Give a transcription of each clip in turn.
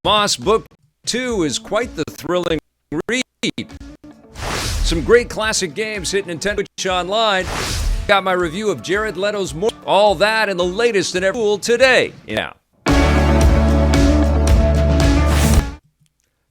Moss Book 2 is quite the thrilling read. Some great classic games hit Nintendo Switch Online. Got my review of Jared Leto's Morbius. All that and the latest in every tool today.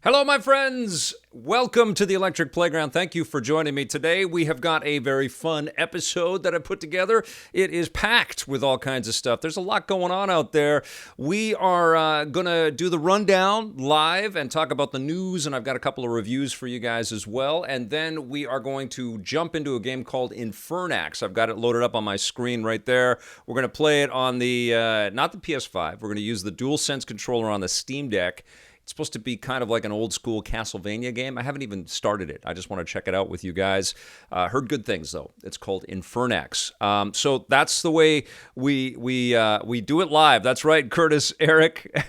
Hello, my friends. Welcome to the Electric Playground. Thank you for joining me today. We have got a very fun episode that I put together. It is packed with all kinds of stuff. There's a lot going on out there. We are going to do the rundown live and talk about the news, and I've got a couple of reviews for you guys as well. And then we are going to jump into a game called INFERNAX. I've got it loaded up on my screen right there. We're going to play it on the, not the PS5. We're going to use the DualSense controller on the Steam Deck. It's supposed to be kind of like an old-school Castlevania game. I haven't even started it. I just want to check it out with you guys. Heard good things, though. It's called INFERNAX. So that's the way we do it live. That's right, Curtis, Eric.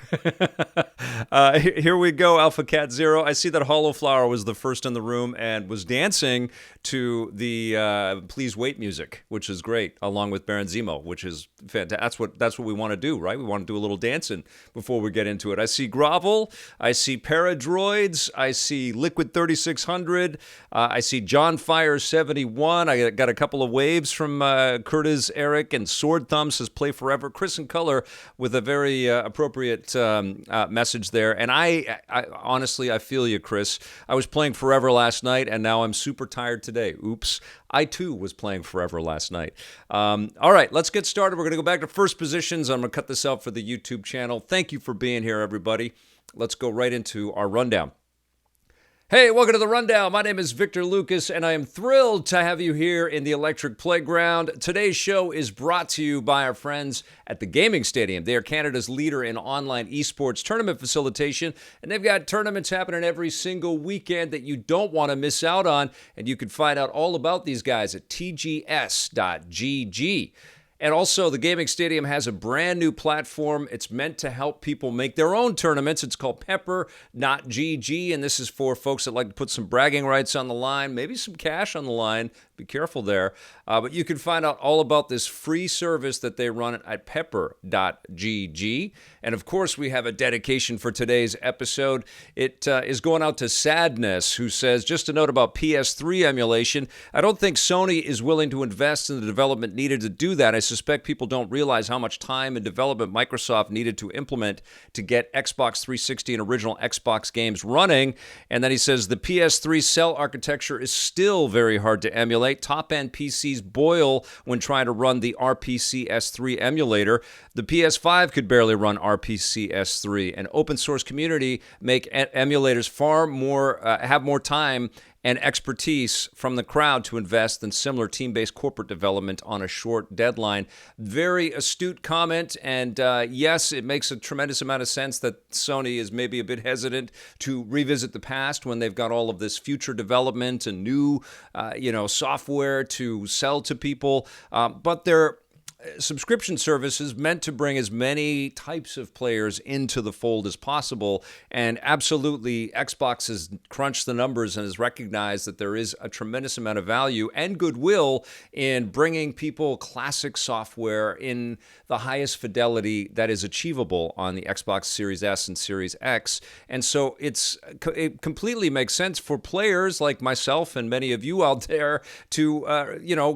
Here we go, Alpha Cat Zero. I see that Hollowflower was the first in the room and was dancing to the Please Wait music, which is great, along with Baron Zemo, which is fantastic. That's what we want to do, right? We want to do a little dancing before we get into it. I see Grovel. I see Paradroids. I see Liquid 3600. I see John Fire 71. I got a couple of waves from Curtis, Eric, and Sword Thumb says play forever. Chris in Color with a very appropriate message there. And I honestly, I feel you, Chris. I was playing forever last night, and now I'm super tired today. Oops. I, too, was playing forever last night. All right, let's get started. We're going to go back to first positions. I'm going to cut this out for the YouTube channel. Thank you for being here, everybody. Let's go right into our rundown. Hey, welcome to the Rundown. My name is Victor Lucas, and I am thrilled to have you here in the Electric Playground. Today's show is brought to you by our friends at the Gaming Stadium. They are Canada's leader in online esports tournament facilitation, and they've got tournaments happening every single weekend that you don't want to miss out on, and you can find out all about these guys at tgs.gg. And also, the Gaming Stadium has a brand new platform. It's meant to help people make their own tournaments. It's called Pepper.gg, and this is for folks that like to put some bragging rights on the line, maybe some cash on the line. Be careful there. But you can find out all about this free service that they run at Pepper.gg. And of course, we have a dedication for today's episode. It is going out to Sadness, who says, just a note about PS3 emulation. I don't think Sony is willing to invest in the development needed to do that. I suspect people don't realize how much time and development Microsoft needed to implement to get Xbox 360 and original Xbox games running. And then he says, the PS3 cell architecture is still very hard to emulate. Top-end PCs boil when trying to run the RPC S3 emulator. The PS5 could barely run RPC S3. An open-source community make emulators far more have more time and expertise from the crowd to invest in similar team-based corporate development on a short deadline. Very astute comment, and yes, it makes a tremendous amount of sense that Sony is maybe a bit hesitant to revisit the past when they've got all of this future development and new, software to sell to people, but they're subscription services meant to bring as many types of players into the fold as possible. And absolutely, Xbox has crunched the numbers and has recognized that there is a tremendous amount of value and goodwill in bringing people classic software in the highest fidelity that is achievable on the Xbox Series S and Series X. And so it completely makes sense for players like myself and many of you out there to,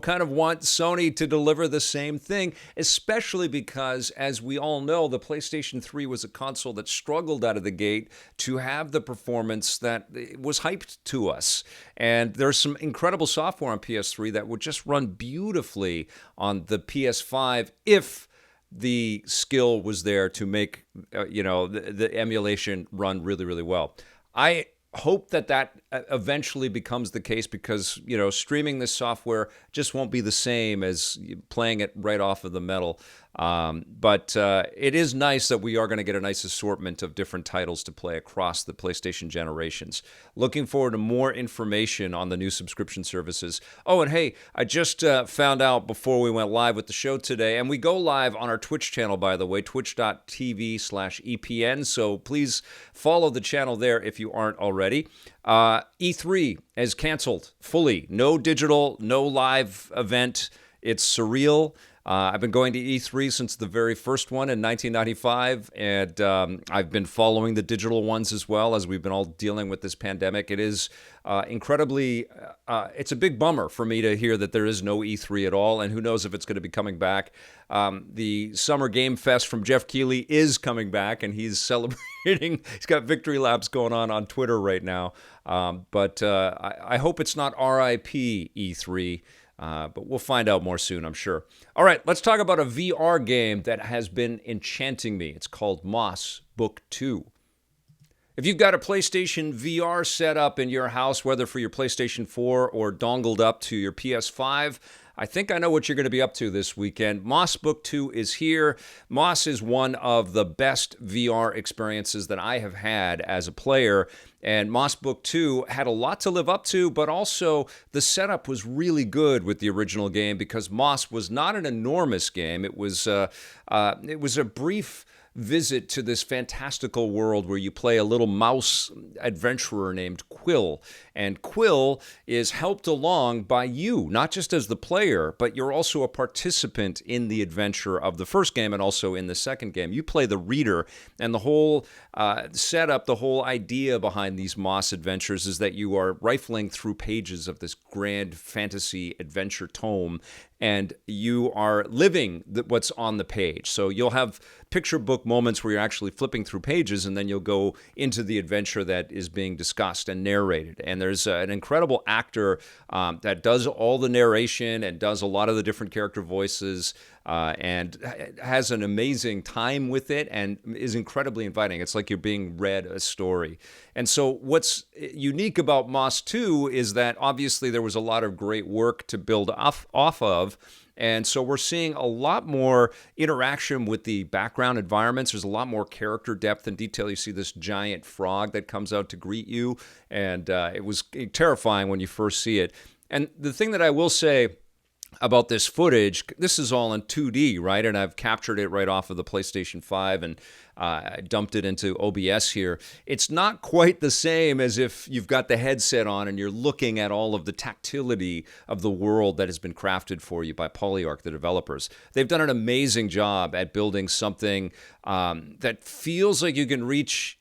kind of want Sony to deliver the same thing, especially because, as we all know, the PlayStation 3 was a console that struggled out of the gate to have the performance that was hyped to us. And there's some incredible software on PS3 that would just run beautifully on the PS5 if the skill was there to make, the emulation run really, really well. I hope that eventually becomes the case because, streaming this software just won't be the same as playing it right off of the metal. But it is nice that we are going to get a nice assortment of different titles to play across the PlayStation generations. Looking forward to more information on the new subscription services. Oh, and hey, I just found out before we went live with the show today, and we go live on our Twitch channel, by the way, twitch.tv/EPN. So please follow the channel there if you aren't already. E3 is canceled fully. No digital, no live event. It's surreal. I've been going to E3 since the very first one in 1995, and I've been following the digital ones as well as we've been all dealing with this pandemic. It is incredibly, it's a big bummer for me to hear that there is no E3 at all, and who knows if it's going to be coming back. The Summer Game Fest from Jeff Keighley is coming back, and he's celebrating. He's got victory laps going on Twitter right now. But I hope it's not RIP E3. But we'll find out more soon, I'm sure. All right, let's talk about a VR game that has been enchanting me. It's called Moss Book 2. If you've got a PlayStation VR set up in your house, whether for your PlayStation 4 or dongled up to your PS5, I think I know what you're going to be up to this weekend. Moss Book 2 is here. Moss is one of the best VR experiences that I have had as a player. And Moss Book 2 had a lot to live up to, but also the setup was really good with the original game because Moss was not an enormous game. It was a brief visit to this fantastical world where you play a little mouse adventurer named Quill. And Quill is helped along by you, not just as the player, but you're also a participant in the adventure of the first game and also in the second game. You play the reader, and the whole setup, the whole idea behind these Moss adventures is that you are rifling through pages of this grand fantasy adventure tome, and you are living what's on the page. So you'll have picture book moments where you're actually flipping through pages, and then you'll go into the adventure that is being discussed and narrated. And there's an incredible actor that does all the narration and does a lot of the different character voices and has an amazing time with it and is incredibly inviting. It's like you're being read a story. And so what's unique about Moss 2 is that obviously there was a lot of great work to build off of. And so we're seeing a lot more interaction with the background environments. There's a lot more character depth and detail. You see this giant frog that comes out to greet you, and it was terrifying when you first see it. And the thing that I will say about this footage, this is all in 2D, right? And I've captured it right off of the PlayStation 5 and I dumped it into OBS here. It's not quite the same as if you've got the headset on and you're looking at all of the tactility of the world that has been crafted for you by Polyarc, the developers. They've done an amazing job at building something that feels like you can reach,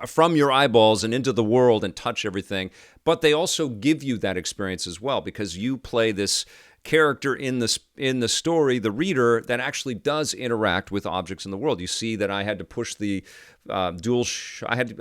from your eyeballs and into the world and touch everything. But they also give you that experience as well because you play this character in the story, the reader, that actually does interact with objects in the world. You see that I had to push the I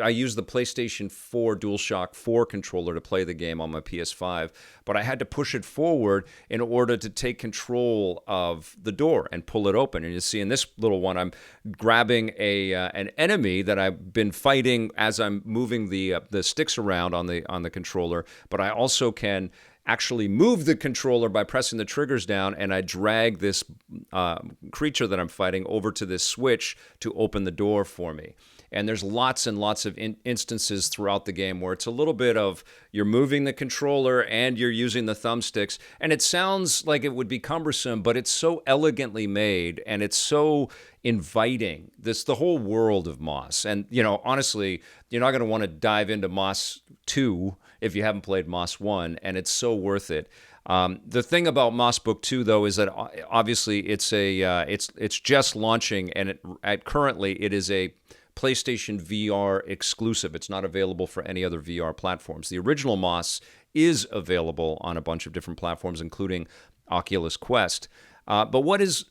used the PlayStation 4 DualShock 4 controller to play the game on my PS5, but I had to push it forward in order to take control of the door and pull it open. And you see in this little one, I'm grabbing an enemy that I've been fighting as I'm moving the sticks around on the controller, but I also can actually move the controller by pressing the triggers down, and I drag this creature that I'm fighting over to this switch to open the door for me. And there's lots and lots of instances throughout the game where it's a little bit of you're moving the controller and you're using the thumbsticks. And it sounds like it would be cumbersome, but it's so elegantly made and it's so inviting. The whole world of Moss. And, honestly, you're not going to want to dive into Moss 2 if you haven't played Moss 1, and it's so worth it. The thing about Moss Book 2, though, is that obviously it's just launching, and currently it is a PlayStation VR exclusive. It's not available for any other VR platforms. The original Moss is available on a bunch of different platforms, including Oculus Quest. But what is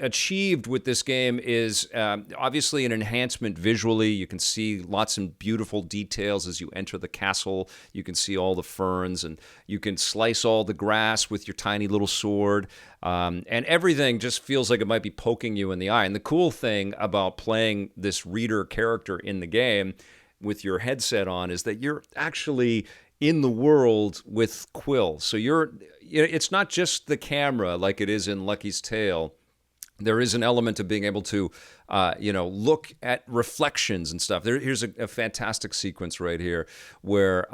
achieved with this game is obviously an enhancement visually. You can see lots of beautiful details as you enter the castle. You can see all the ferns, and you can slice all the grass with your tiny little sword. And everything just feels like it might be poking you in the eye. And the cool thing about playing this reader character in the game with your headset on is that you're actually in the world with Quill. So it's not just the camera like it is in Lucky's Tale. There is an element of being able to, look at reflections and stuff. Here's a fantastic sequence right here where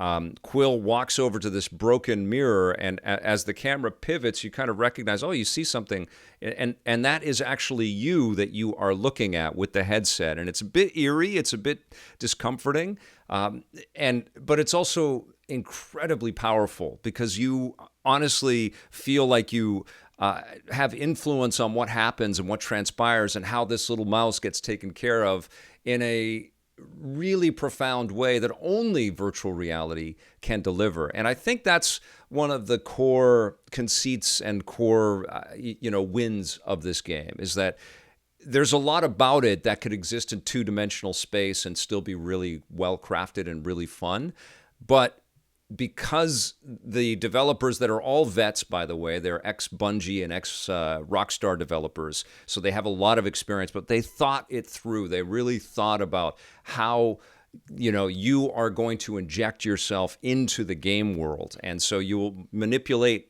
Quill walks over to this broken mirror, and as the camera pivots, you kind of recognize, you see something, and that is actually you that you are looking at with the headset. And it's a bit eerie, it's a bit discomforting, but it's also incredibly powerful because you honestly feel like you have influence on what happens and what transpires and how this little mouse gets taken care of in a really profound way that only virtual reality can deliver. And I think that's one of the core conceits and core, wins of this game, is that there's a lot about it that could exist in two-dimensional space and still be really well-crafted and really fun. But because the developers that are all vets, by the way, they're ex-Bungie and ex-Rockstar developers, so they have a lot of experience, but they thought it through. They really thought about how you are going to inject yourself into the game world. And so you will manipulate,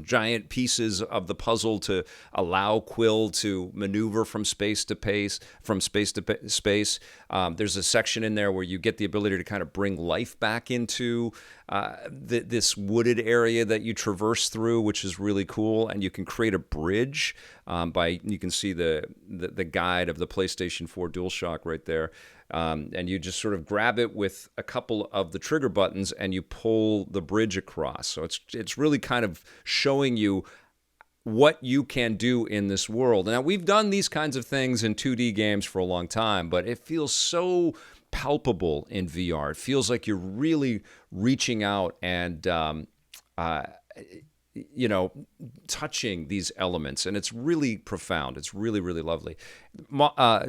giant pieces of the puzzle to allow Quill to maneuver from space to space. There's a section in there where you get the ability to kind of bring life back into this wooded area that you traverse through, which is really cool. And you can create a bridge you can see the guide of the PlayStation 4 DualShock right there. And you just sort of grab it with a couple of the trigger buttons and you pull the bridge across. So it's really kind of showing you what you can do in this world. Now, we've done these kinds of things in 2D games for a long time, but it feels so palpable in VR. It feels like you're really reaching out and touching these elements, and it's really profound. It's really, really lovely.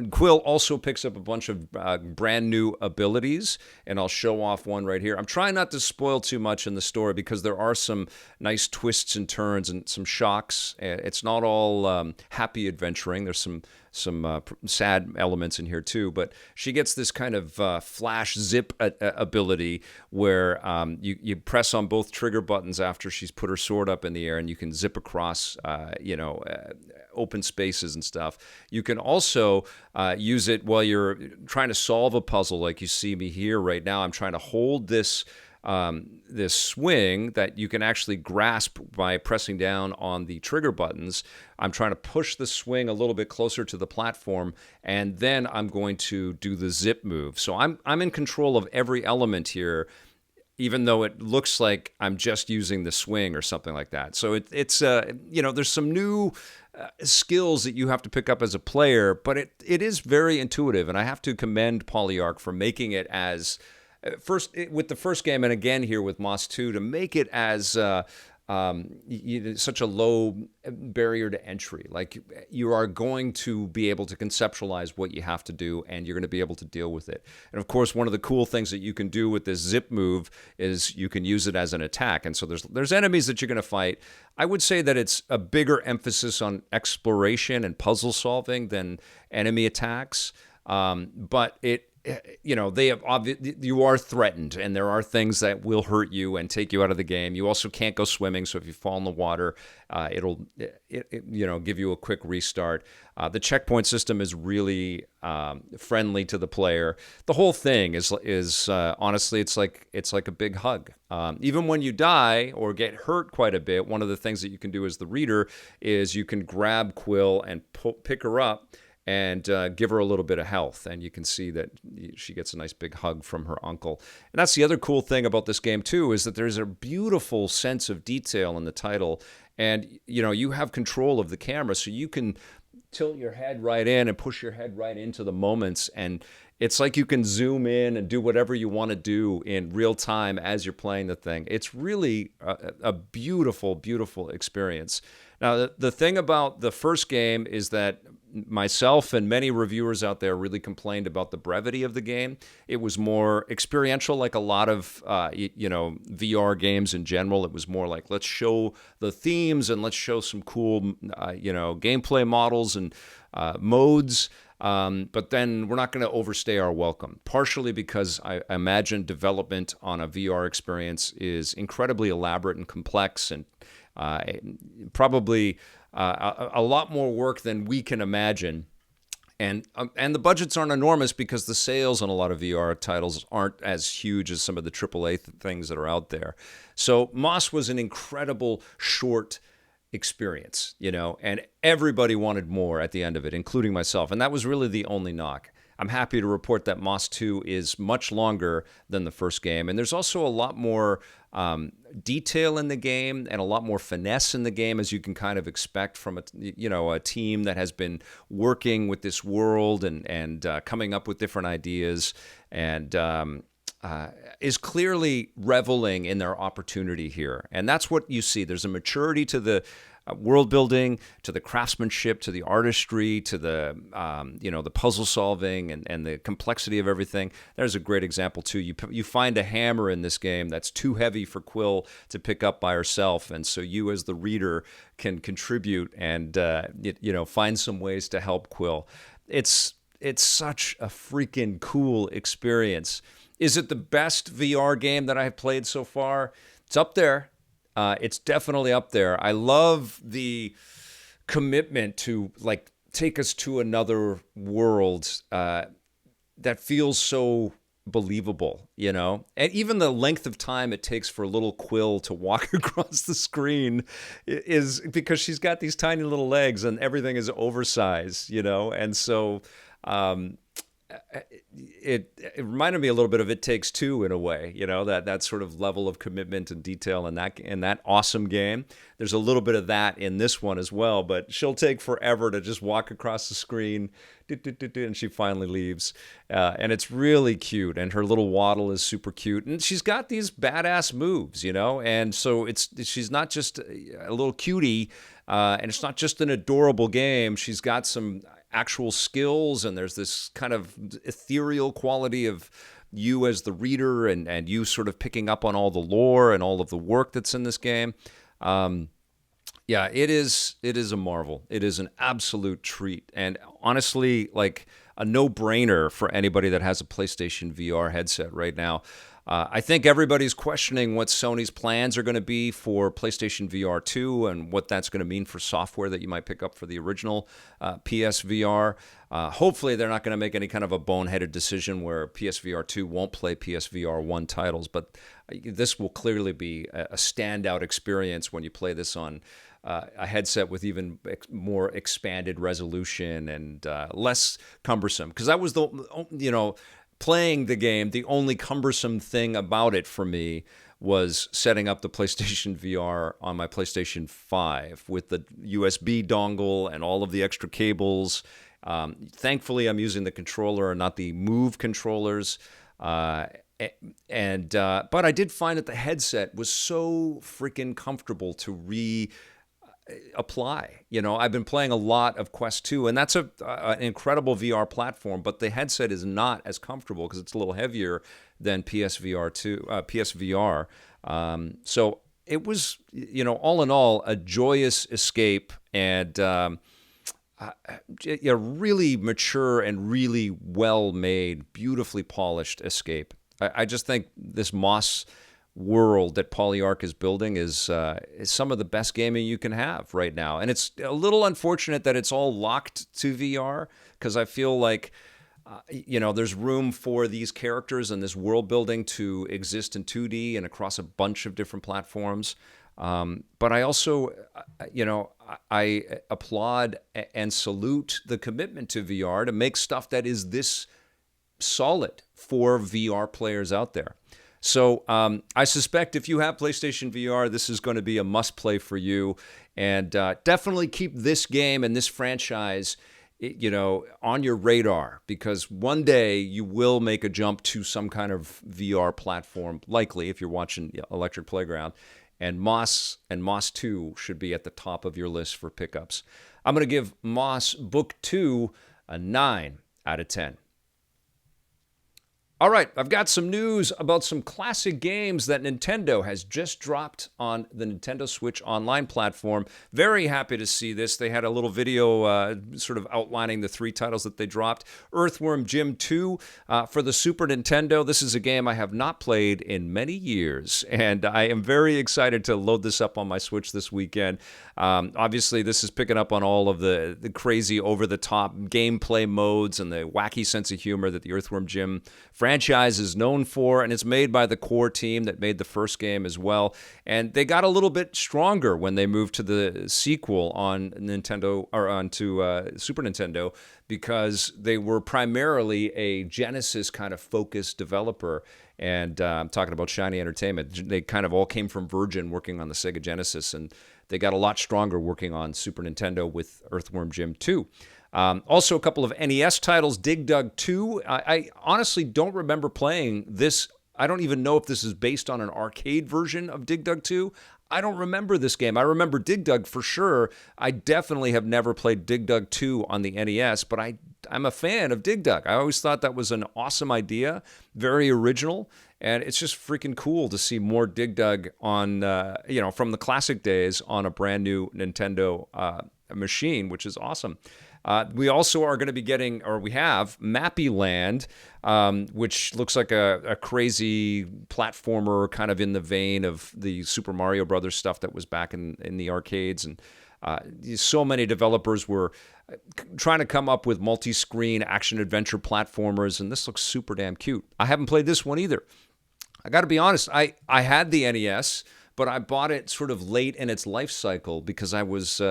Quill also picks up a bunch of brand new abilities, and I'll show off one right here. I'm trying not to spoil too much in the story because there are some nice twists and turns and some shocks. It's not all happy adventuring. There's some sad elements in here too, but she gets this kind of flash zip ability where you press on both trigger buttons after she's put her sword up in the air, and you can zip across open spaces and stuff. You can also use it while you're trying to solve a puzzle, like you see me here right now. I'm trying to hold this swing that you can actually grasp by pressing down on the trigger buttons. I'm trying to push the swing a little bit closer to the platform, and then I'm going to do the zip move. So I'm in control of every element here, even though it looks like I'm just using the swing or something like that. So it's there's some new skills that you have to pick up as a player, but it is very intuitive, and I have to commend Polyarc for making it as with the first game, and again here with Moss 2, to make it as such a low barrier to entry. Like, you are going to be able to conceptualize what you have to do, and you're going to be able to deal with it. And of course, one of the cool things that you can do with this zip move is you can use it as an attack. And so there's enemies that you're going to fight. I would say that it's a bigger emphasis on exploration and puzzle solving than enemy attacks. But you are threatened, and there are things that will hurt you and take you out of the game. You also can't go swimming, so if you fall in the water, it'll give you a quick restart. The checkpoint system is really friendly to the player. The whole thing is honestly, it's like a big hug. Even when you die or get hurt quite a bit, one of the things that you can do as the reader is you can grab Quill and pick her up and give her a little bit of health. And you can see that she gets a nice big hug from her uncle. And that's the other cool thing about this game, too, is that there's a beautiful sense of detail in the title. And, you have control of the camera, so you can tilt your head right in and push your head right into the moments. And it's like you can zoom in and do whatever you want to do in real time as you're playing the thing. It's really a beautiful, beautiful experience. Now, the thing about the first game is that myself and many reviewers out there really complained about the brevity of the game. It was more experiential, like a lot of VR games in general. It was more like, let's show the themes and let's show some cool gameplay models and modes. But then we're not going to overstay our welcome, partially because I imagine development on a VR experience is incredibly elaborate and complex, and probably a lot more work than we can imagine. And the budgets aren't enormous because the sales on a lot of VR titles aren't as huge as some of the AAA things that are out there. So Moss was an incredible short experience, and everybody wanted more at the end of it, including myself. And that was really the only knock. I'm happy to report that Moss 2 is much longer than the first game. And there's also a lot more detail in the game and a lot more finesse in the game, as you can kind of expect from a team that has been working with this world and coming up with different ideas and is clearly reveling in their opportunity here. And that's what you see. There's a maturity to the world building, to the craftsmanship, to the artistry, to the the puzzle solving and the complexity of everything. There's a great example too. You find a hammer in this game that's too heavy for Quill to pick up by herself, and so you as the reader can contribute and find some ways to help Quill. It's such a freaking cool experience. Is it the best VR game that I've played so far? It's up there. It's definitely up there. I love the commitment to take us to another world that feels so believable, and even the length of time it takes for little Quill to walk across the screen is because she's got these tiny little legs and everything is oversized, and so it reminded me a little bit of It Takes Two in a way, that sort of level of commitment and detail in that awesome game. There's a little bit of that in this one as well, but she'll take forever to just walk across the screen, and she finally leaves. And it's really cute, and her little waddle is super cute, and she's got these badass moves, and so she's not just a little cutie, and it's not just an adorable game. She's got some actual skills, and there's this kind of ethereal quality of you as the reader and you sort of picking up on all the lore and all of the work that's in this game. It is a marvel. It is an absolute treat, and honestly, like a no-brainer for anybody that has a PlayStation VR headset right now. I think everybody's questioning what Sony's plans are going to be for PlayStation VR 2 and what that's going to mean for software that you might pick up for the original PSVR. Hopefully, they're not going to make any kind of a boneheaded decision where PSVR 2 won't play PSVR 1 titles, but this will clearly be a standout experience when you play this on a headset with even more expanded resolution and less cumbersome. Because that was playing the game, the only cumbersome thing about it for me was setting up the PlayStation VR on my PlayStation 5 with the USB dongle and all of the extra cables. Thankfully, I'm using the controller and not the Move controllers. But I did find that the headset was so freaking comfortable to apply. I've been playing a lot of Quest 2, and that's an incredible VR platform, but the headset is not as comfortable because it's a little heavier than PSVR 2, PSVR. So it was, all in all, a joyous escape and a really mature and really well-made, beautifully polished escape. I just think this Moss world that Polyarc is building is some of the best gaming you can have right now. And it's a little unfortunate that it's all locked to VR, because I feel like there's room for these characters and this world building to exist in 2D and across a bunch of different platforms. But I also, I applaud and salute the commitment to VR to make stuff that is this solid for VR players out there. So I suspect if you have PlayStation VR, this is going to be a must-play for you. And definitely keep this game and this franchise, on your radar, because one day you will make a jump to some kind of VR platform, likely if you're watching Electric Playground. And Moss 2 should be at the top of your list for pickups. I'm going to give Moss Book 2 a 9 out of 10. All right, I've got some news about some classic games that Nintendo has just dropped on the Nintendo Switch Online platform. Very happy to see this. They had a little video sort of outlining the 3 titles that they dropped. Earthworm Jim 2 for the Super Nintendo. This is a game I have not played in many years, and I am very excited to load this up on my Switch this weekend. Obviously, this is picking up on all of the crazy over-the-top gameplay modes and the wacky sense of humor that the Earthworm Jim franchise franchise is known for, and it's made by the core team that made the first game as well. And they got a little bit stronger when they moved to the sequel on Nintendo or onto Super Nintendo, because they were primarily a Genesis kind of focused developer. And I'm talking about Shiny Entertainment. They kind of all came from Virgin working on the Sega Genesis, and they got a lot stronger working on Super Nintendo with Earthworm Jim 2. Also, a couple of NES titles, Dig Dug 2. I honestly don't remember playing this. I don't even know if this is based on an arcade version of Dig Dug 2. I don't remember this game. I remember Dig Dug for sure. I definitely have never played Dig Dug 2 on the NES, but I'm a fan of Dig Dug. I always thought that was an awesome idea, very original, and it's just freaking cool to see more Dig Dug on, from the classic days on a brand new Nintendo machine, which is awesome. We also are going to be getting, or we have, Mappy Land, which looks like a crazy platformer kind of in the vein of the Super Mario Brothers stuff that was back in the arcades. And so many developers were trying to come up with multi-screen action-adventure platformers, and this looks super damn cute. I haven't played this one either. I got to be honest, I had the NES, but I bought it sort of late in its life cycle because I was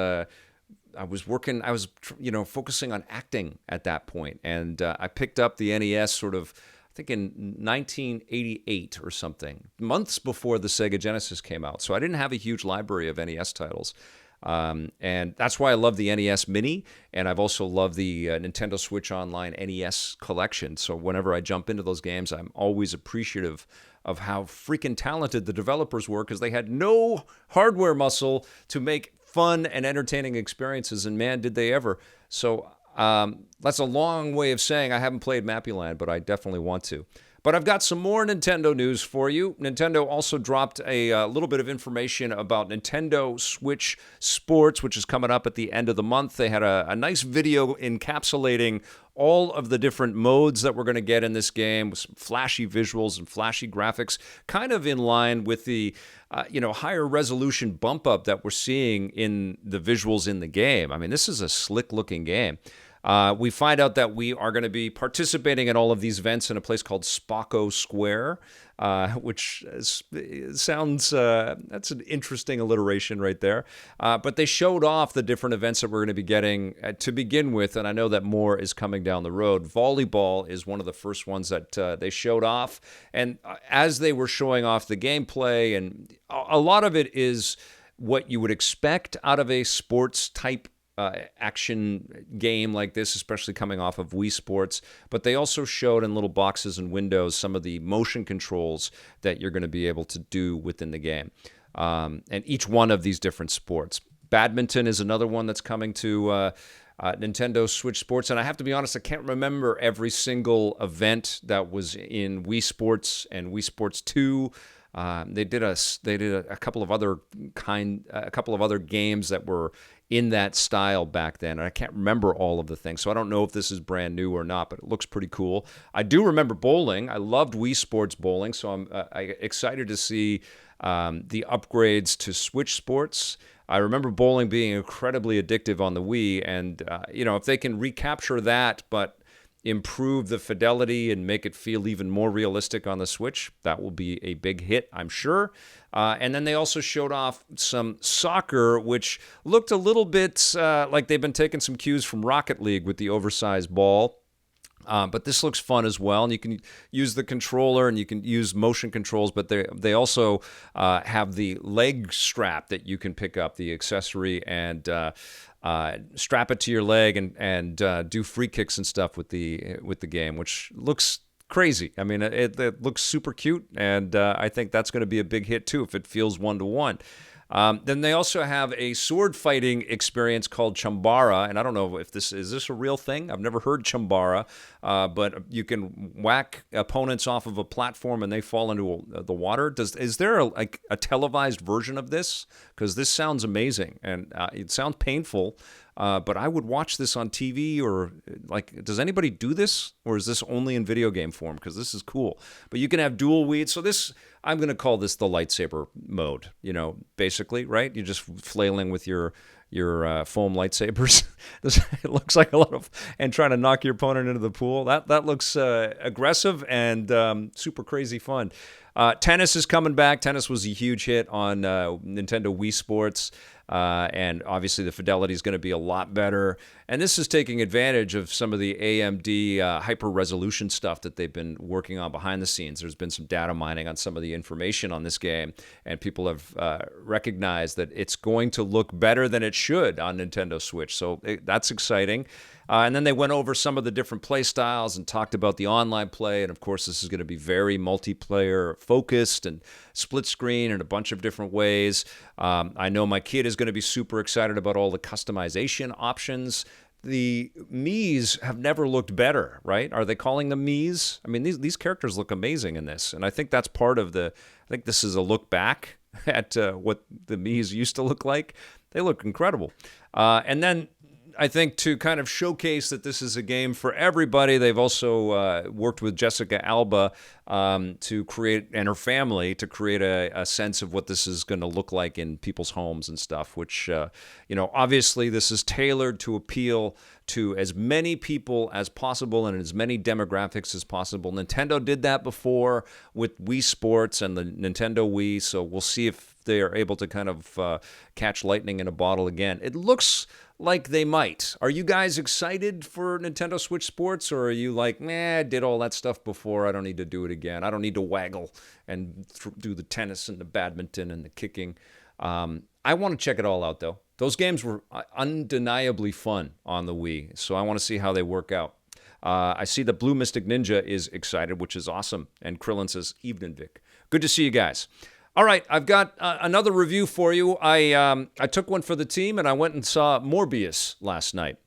focusing on acting at that point. And I picked up the NES sort of, I think in 1988 or something, months before the Sega Genesis came out. So I didn't have a huge library of NES titles. And that's why I love the NES Mini. And I've also loved the Nintendo Switch Online NES collection. So whenever I jump into those games, I'm always appreciative of how freaking talented the developers were, because they had no hardware muscle to make fun and entertaining experiences, and man, did they ever. So that's a long way of saying I haven't played Mappy Land, but I definitely want to. But I've got some more Nintendo news for you. Nintendo also dropped a little bit of information about Nintendo Switch Sports, which is coming up at the end of the month. They had a nice video encapsulating all of the different modes that we're going to get in this game, with some flashy visuals and flashy graphics, kind of in line with the higher resolution bump up that we're seeing in the visuals in the game. I mean, this is a slick looking game. We find out that we are going to be participating in all of these events in a place called Spocko Square, which sounds, that's an interesting alliteration right there. But they showed off the different events that we're going to be getting to begin with, and I know that more is coming down the road. Volleyball is one of the first ones that they showed off, and as they were showing off the gameplay, and a lot of it is what you would expect out of a sports type action game like this, especially coming off of Wii Sports. But they also showed in little boxes and windows some of the motion controls that you're going to be able to do within the game. And each one of these different sports. Badminton is another one that's coming to Nintendo Switch Sports. And I have to be honest, I can't remember every single event that was in Wii Sports and Wii Sports 2. They did a couple of other games that were in that style back then, and I can't remember all of the things, so I don't know if this is brand new or not, but it looks pretty cool. I do remember bowling. I loved Wii Sports bowling, so I'm excited to see the upgrades to Switch Sports. I remember bowling being incredibly addictive on the Wii, and if they can recapture that, but improve the fidelity and make it feel even more realistic on the Switch, that will be a big hit, I'm sure. And then they also showed off some soccer, which looked a little bit like they've been taking some cues from Rocket League with the oversized ball. But this looks fun as well, and you can use the controller and you can use motion controls, but they also have the leg strap that you can pick up, the accessory, and strap it to your leg and do free kicks and stuff with the game, which looks crazy. I mean, it looks super cute, and I think that's going to be a big hit too if it feels one-to-one. Then they also have a sword fighting experience called Chambara, and I don't know if this is a real thing. I've never heard Chambara, but you can whack opponents off of a platform and they fall into the water. Is there a televised version of this? Because this sounds amazing, and it sounds painful. But I would watch this on TV, or does anybody do this? Or is this only in video game form? Because this is cool. But you can have dual wield. So this, I'm going to call this the lightsaber mode, basically, right? You're just flailing with your your foam lightsabers. It looks like a lot of, and trying to knock your opponent into the pool. That looks aggressive and super crazy fun. Tennis is coming back. Tennis was a huge hit on Nintendo Wii Sports. And obviously the fidelity is going to be a lot better. And this is taking advantage of some of the AMD hyper-resolution stuff that they've been working on behind the scenes. There's been some data mining on some of the information on this game, and people have recognized that it's going to look better than it should on Nintendo Switch. So that's exciting. And then they went over some of the different play styles and talked about the online play. And of course, this is going to be very multiplayer focused and split screen in a bunch of different ways. I know my kid is going to be super excited about all the customization options. The Mii's have never looked better, right? Are they calling them Mii's? I mean, these characters look amazing in this. And I think that's part of I think this is a look back at what the Mii's used to look like. They look incredible. And then I think to kind of showcase that this is a game for everybody, they've also worked with Jessica Alba to create, and her family, to create a sense of what this is going to look like in people's homes and stuff, which, obviously this is tailored to appeal to as many people as possible and as many demographics as possible. Nintendo did that before with Wii Sports and the Nintendo Wii, so we'll see if they are able to kind of catch lightning in a bottle again. It looks like they might. Are you guys excited for Nintendo Switch Sports, or are you like, I did all that stuff before, I don't need to do it again. I don't need to waggle and do the tennis and the badminton and the kicking. I want to check it all out, though. Those games were undeniably fun on the Wii, so I want to see how they work out. I see that Blue Mystic Ninja is excited, which is awesome, and Krillin says, "Evening, Vic." Good to see you guys. All right, I've got another review for you. I took one for the team, and I went and saw Morbius last night.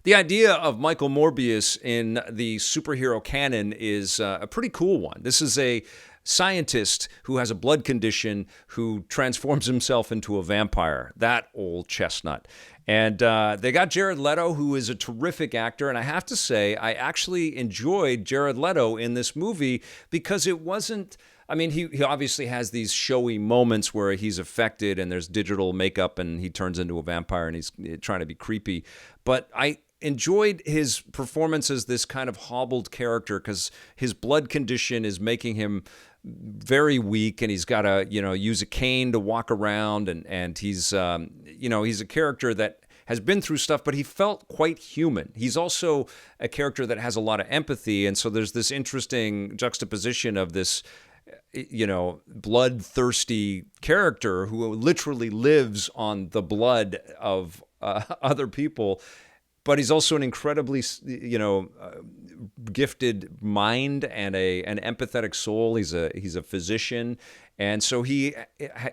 The idea of Michael Morbius in the superhero canon is a pretty cool one. This is a scientist who has a blood condition who transforms himself into a vampire. That old chestnut. And they got Jared Leto, who is a terrific actor. And I have to say, I actually enjoyed Jared Leto in this movie because it wasn't... I mean, he obviously has these showy moments where he's affected and there's digital makeup and he turns into a vampire and he's trying to be creepy. But I enjoyed his performance as this kind of hobbled character because his blood condition is making him very weak, and he's got to, use a cane to walk around, and he's, he's a character that has been through stuff, but he felt quite human. He's also a character that has a lot of empathy, and so there's this interesting juxtaposition of this, bloodthirsty character who literally lives on the blood of other people. But he's also an incredibly, gifted mind and an empathetic soul. He's a physician, and so he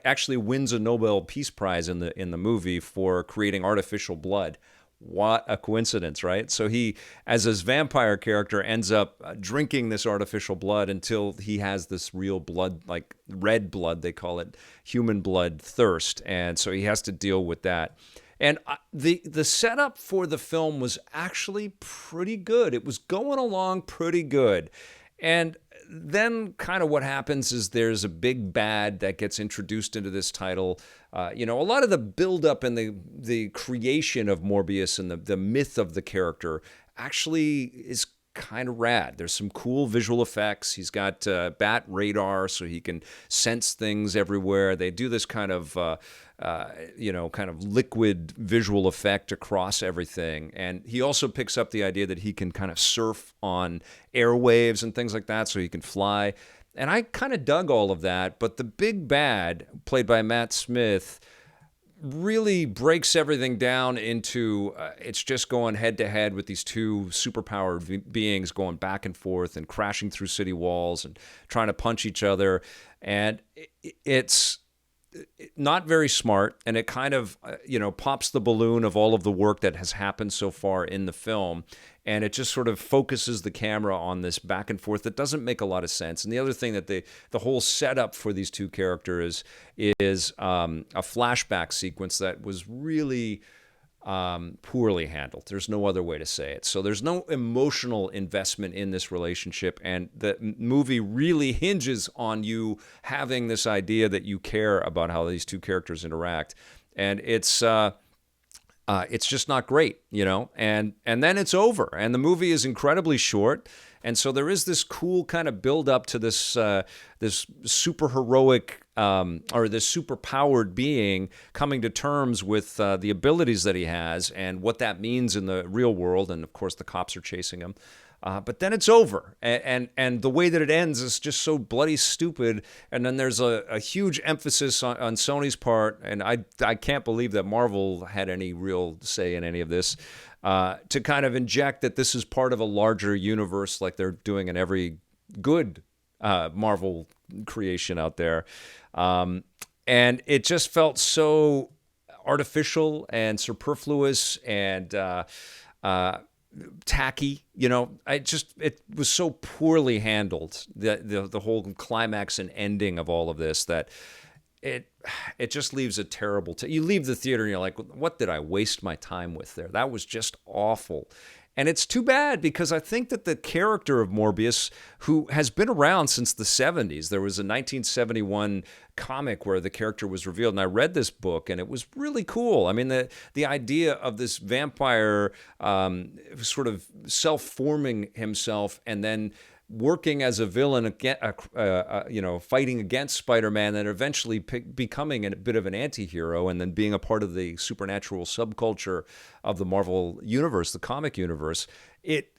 actually wins a Nobel Peace Prize in the movie for creating artificial blood. What a coincidence, right? So he, as his vampire character, ends up drinking this artificial blood until he has this real blood, like red blood, they call it, human blood thirst, and so he has to deal with that. And the setup for the film was actually pretty good. It was going along pretty good. And then kind of what happens is there's a big bad that gets introduced into this title. A lot of the buildup and the creation of Morbius and the myth of the character actually is kind of rad. There's some cool visual effects. He's got bat radar, so he can sense things everywhere. They do this kind of liquid visual effect across everything. And he also picks up the idea that he can kind of surf on airwaves and things like that, so he can fly. And I kind of dug all of that. But the big bad, played by Matt Smith, really breaks everything down into it's just going head to head with these two superpowered beings going back and forth and crashing through city walls and trying to punch each other. And it's not very smart, and it kind of pops the balloon of all of the work that has happened so far in the film, and it just sort of focuses the camera on this back and forth that doesn't make a lot of sense. And the other thing that the whole setup for these two characters is a flashback sequence that was really poorly handled. There's no other way to say it. So there's no emotional investment in this relationship, and the movie really hinges on you having this idea that you care about how these two characters interact. and it's just not great, and then it's over, and the movie is incredibly short, and so there is this cool kind of build up to this super heroic or this super powered being coming to terms with the abilities that he has and what that means in the real world, and of course the cops are chasing him. But then it's over, and the way that it ends is just so bloody stupid. And then there's a huge emphasis on Sony's part, and I can't believe that Marvel had any real say in any of this, to kind of inject that this is part of a larger universe like they're doing in every good Marvel creation out there. And it just felt so artificial and superfluous and tacky, it was so poorly handled, the whole climax and ending of all of this, that it just leaves a terrible you leave the theater and you're like, what did I waste my time with there? That was just awful. And it's too bad, because I think that the character of Morbius, who has been around since the 70s, there was a 1971 comic where the character was revealed, and I read this book, and it was really cool. I mean, the idea of this vampire sort of self-forming himself and then working as a villain, fighting against Spider-Man, and eventually becoming a bit of an anti-hero, and then being a part of the supernatural subculture of the Marvel universe, the comic universe. It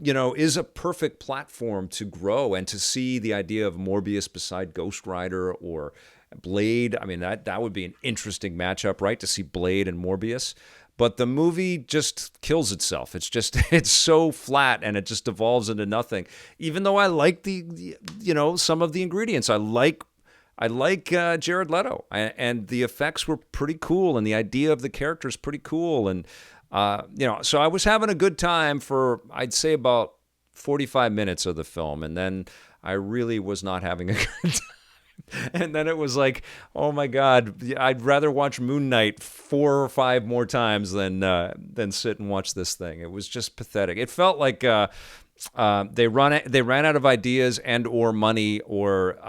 is a perfect platform to grow and to see the idea of Morbius beside Ghost Rider or Blade. I mean, that would be an interesting matchup, right? To see Blade and Morbius. But the movie just kills itself. It's so flat, and it just devolves into nothing. Even though I like some of the ingredients, I like Jared Leto, and the effects were pretty cool, and the idea of the character is pretty cool, and so I was having a good time for, I'd say, about 45 minutes of the film, and then I really was not having a good time. And then it was like, oh my God, I'd rather watch Moon Knight 4 or 5 more times than sit and watch this thing. It was just pathetic. It felt like they ran out of ideas and or money, or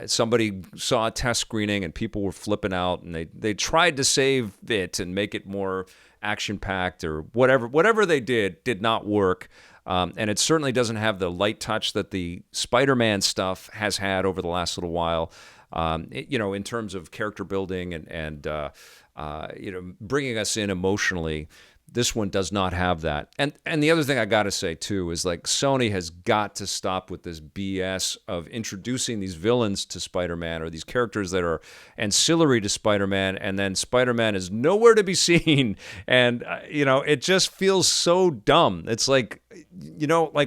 somebody saw a test screening and people were flipping out, and they tried to save it and make it more action-packed, or whatever they did not work. And it certainly doesn't have the light touch that the Spider-Man stuff has had over the last little while, in terms of character building and bringing us in emotionally. This one does not have that. And the other thing I got to say, too, is like Sony has got to stop with this BS of introducing these villains to Spider-Man, or these characters that are ancillary to Spider-Man, and then Spider-Man is nowhere to be seen. And, it just feels so dumb. It's like,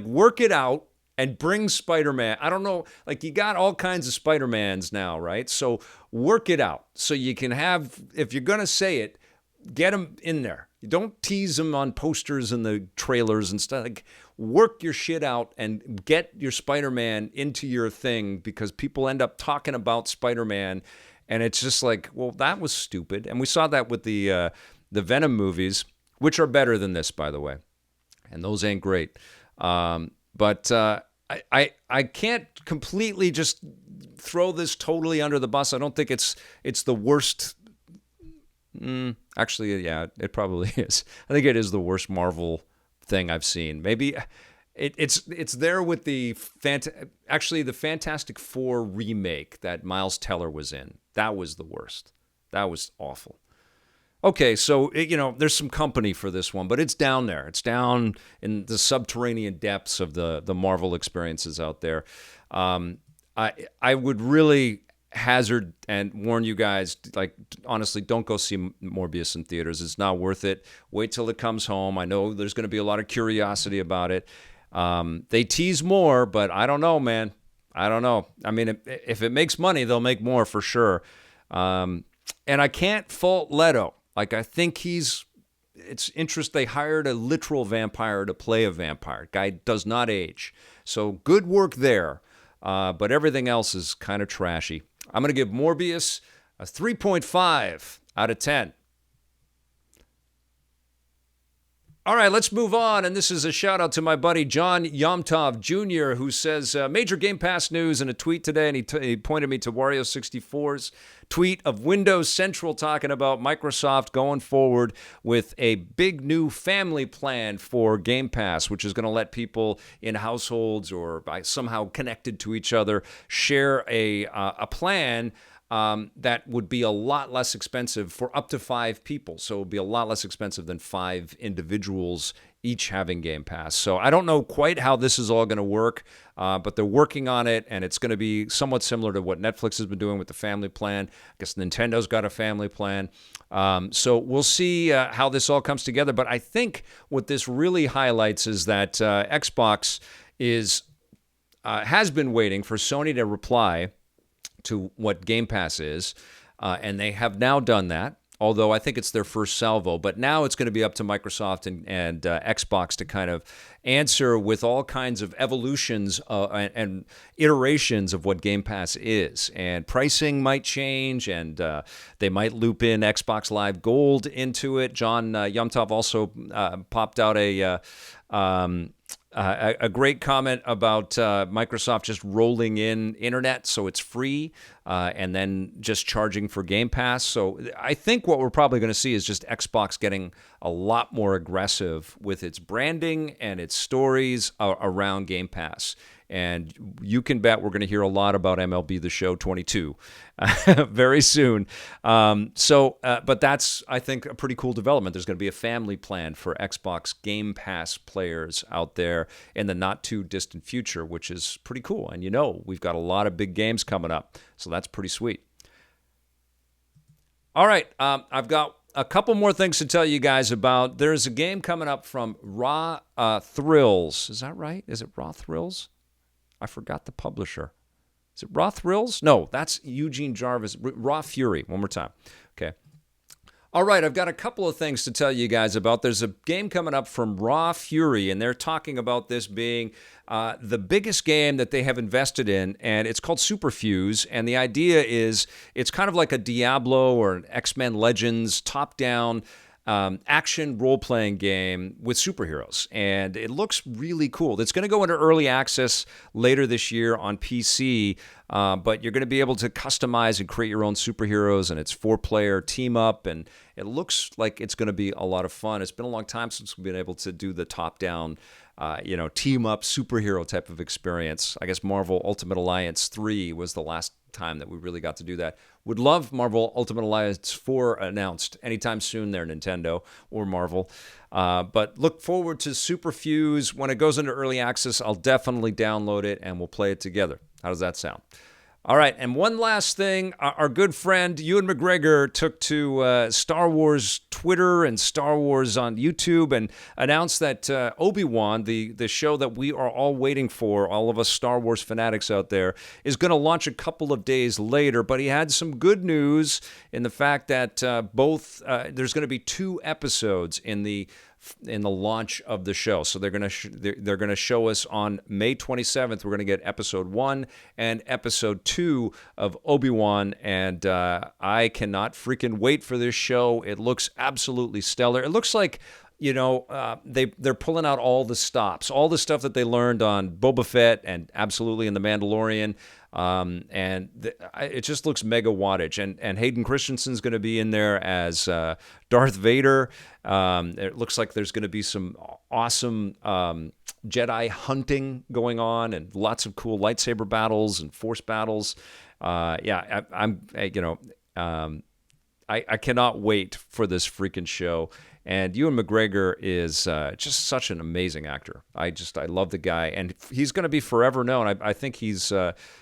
work it out and bring Spider-Man. I don't know, like, you got all kinds of Spider-Mans now, right? So work it out so you can have, if you're going to say it, get them in there. You don't tease them on posters and the trailers and stuff. Like, work your shit out and get your Spider-Man into your thing, because people end up talking about Spider-Man, and it's just like, well, that was stupid. And we saw that with the Venom movies, which are better than this, by the way, and those ain't great. But I can't completely just throw this totally under the bus. I don't think it's the worst. Actually, yeah, it probably is. I think it is the worst Marvel thing I've seen. Maybe it's there with the Fantastic Four remake that Miles Teller was in. That was the worst. That was awful. Okay, so there's some company for this one, but it's down there. It's down in the subterranean depths of the Marvel experiences out there. I would really hazard and warn you guys, like, honestly, don't go see Morbius in theaters. It's not worth it. Wait till it comes home. I know there's going to be a lot of curiosity about it. They tease more, but I don't know, man. I don't know. I mean, if it makes money, they'll make more for sure. And I can't fault Leto. Like, I think it's interesting. They hired a literal vampire to play a vampire. Guy does not age. So good work there. But everything else is kind of trashy. I'm going to give Morbius a 3.5 out of 10. All right, let's move on. And this is a shout out to my buddy John Yomtov Jr., who says major Game Pass news in a tweet today. And he pointed me to Wario64's tweet of Windows Central talking about Microsoft going forward with a big new family plan for Game Pass, which is going to let people in households or by somehow connected to each other share a plan that would be a lot less expensive for up to 5 people. So it would be a lot less expensive than 5 individuals each having Game Pass. So I don't know quite how this is all going to work, but they're working on it, and it's going to be somewhat similar to what Netflix has been doing with the family plan. I guess Nintendo's got a family plan. So we'll see how this all comes together. But I think what this really highlights is that Xbox has been waiting for Sony to reply to what Game Pass is, and they have now done that, although I think it's their first salvo. But now it's going to be up to Microsoft and Xbox to kind of answer with all kinds of evolutions and iterations of what Game Pass is. And pricing might change, and they might loop in Xbox Live Gold into it. John Yomtov also popped out a great comment about Microsoft just rolling in internet so it's free and then just charging for Game Pass. So I think what we're probably going to see is just Xbox getting a lot more aggressive with its branding and its stories around Game Pass. And you can bet we're going to hear a lot about MLB The Show 22 very soon. But that's, I think, a pretty cool development. There's going to be a family plan for Xbox Game Pass players out there in the not-too-distant future, which is pretty cool. And we've got a lot of big games coming up, so that's pretty sweet. All right, I've got a couple more things to tell you guys about. There's a game coming up from Raw Thrills. Is that right? Is it Raw Thrills? I forgot the publisher. Is it Raw Thrills? No, that's Eugene Jarvis. Raw Fury. One more time. Okay. All right, I've got a couple of things to tell you guys about. There's a game coming up from Raw Fury, and they're talking about this being the biggest game that they have invested in, and it's called Superfuse. And the idea is it's kind of like a Diablo or an X-Men Legends top-down action role-playing game with superheroes, and it looks really cool. It's going to go into early access later this year on PC, but you're going to be able to customize and create your own superheroes, and it's 4-player team-up, and it looks like it's going to be a lot of fun. It's been a long time since we've been able to do the top-down team-up superhero type of experience. I guess Marvel Ultimate Alliance 3 was the last time that we really got to do that. Would love Marvel Ultimate Alliance 4 announced anytime soon there, Nintendo or Marvel. But look forward to Superfuse. When it goes into early access, I'll definitely download it and we'll play it together. How does that sound? All right, and one last thing. Our good friend Ewan McGregor took to Star Wars Twitter and Star Wars on YouTube and announced that Obi-Wan, the show that we are all waiting for, all of us Star Wars fanatics out there, is going to launch a couple of days later. But he had some good news in the fact that there's going to be 2 episodes in the launch of the show. So they're going to show us on May 27th. We're going to get episode 1 and episode 2 of Obi-Wan, and I cannot freaking wait for this show. It looks absolutely stellar. It looks like they're pulling out all the stops, all the stuff that they learned on Boba Fett and absolutely in The Mandalorian. It just looks mega wattage. And Hayden Christensen's going to be in there as Darth Vader. It looks like there's going to be some awesome Jedi hunting going on and lots of cool lightsaber battles and force battles. I cannot wait for this freaking show. And Ewan McGregor is just such an amazing actor. I love the guy, and he's going to be forever known. I think he's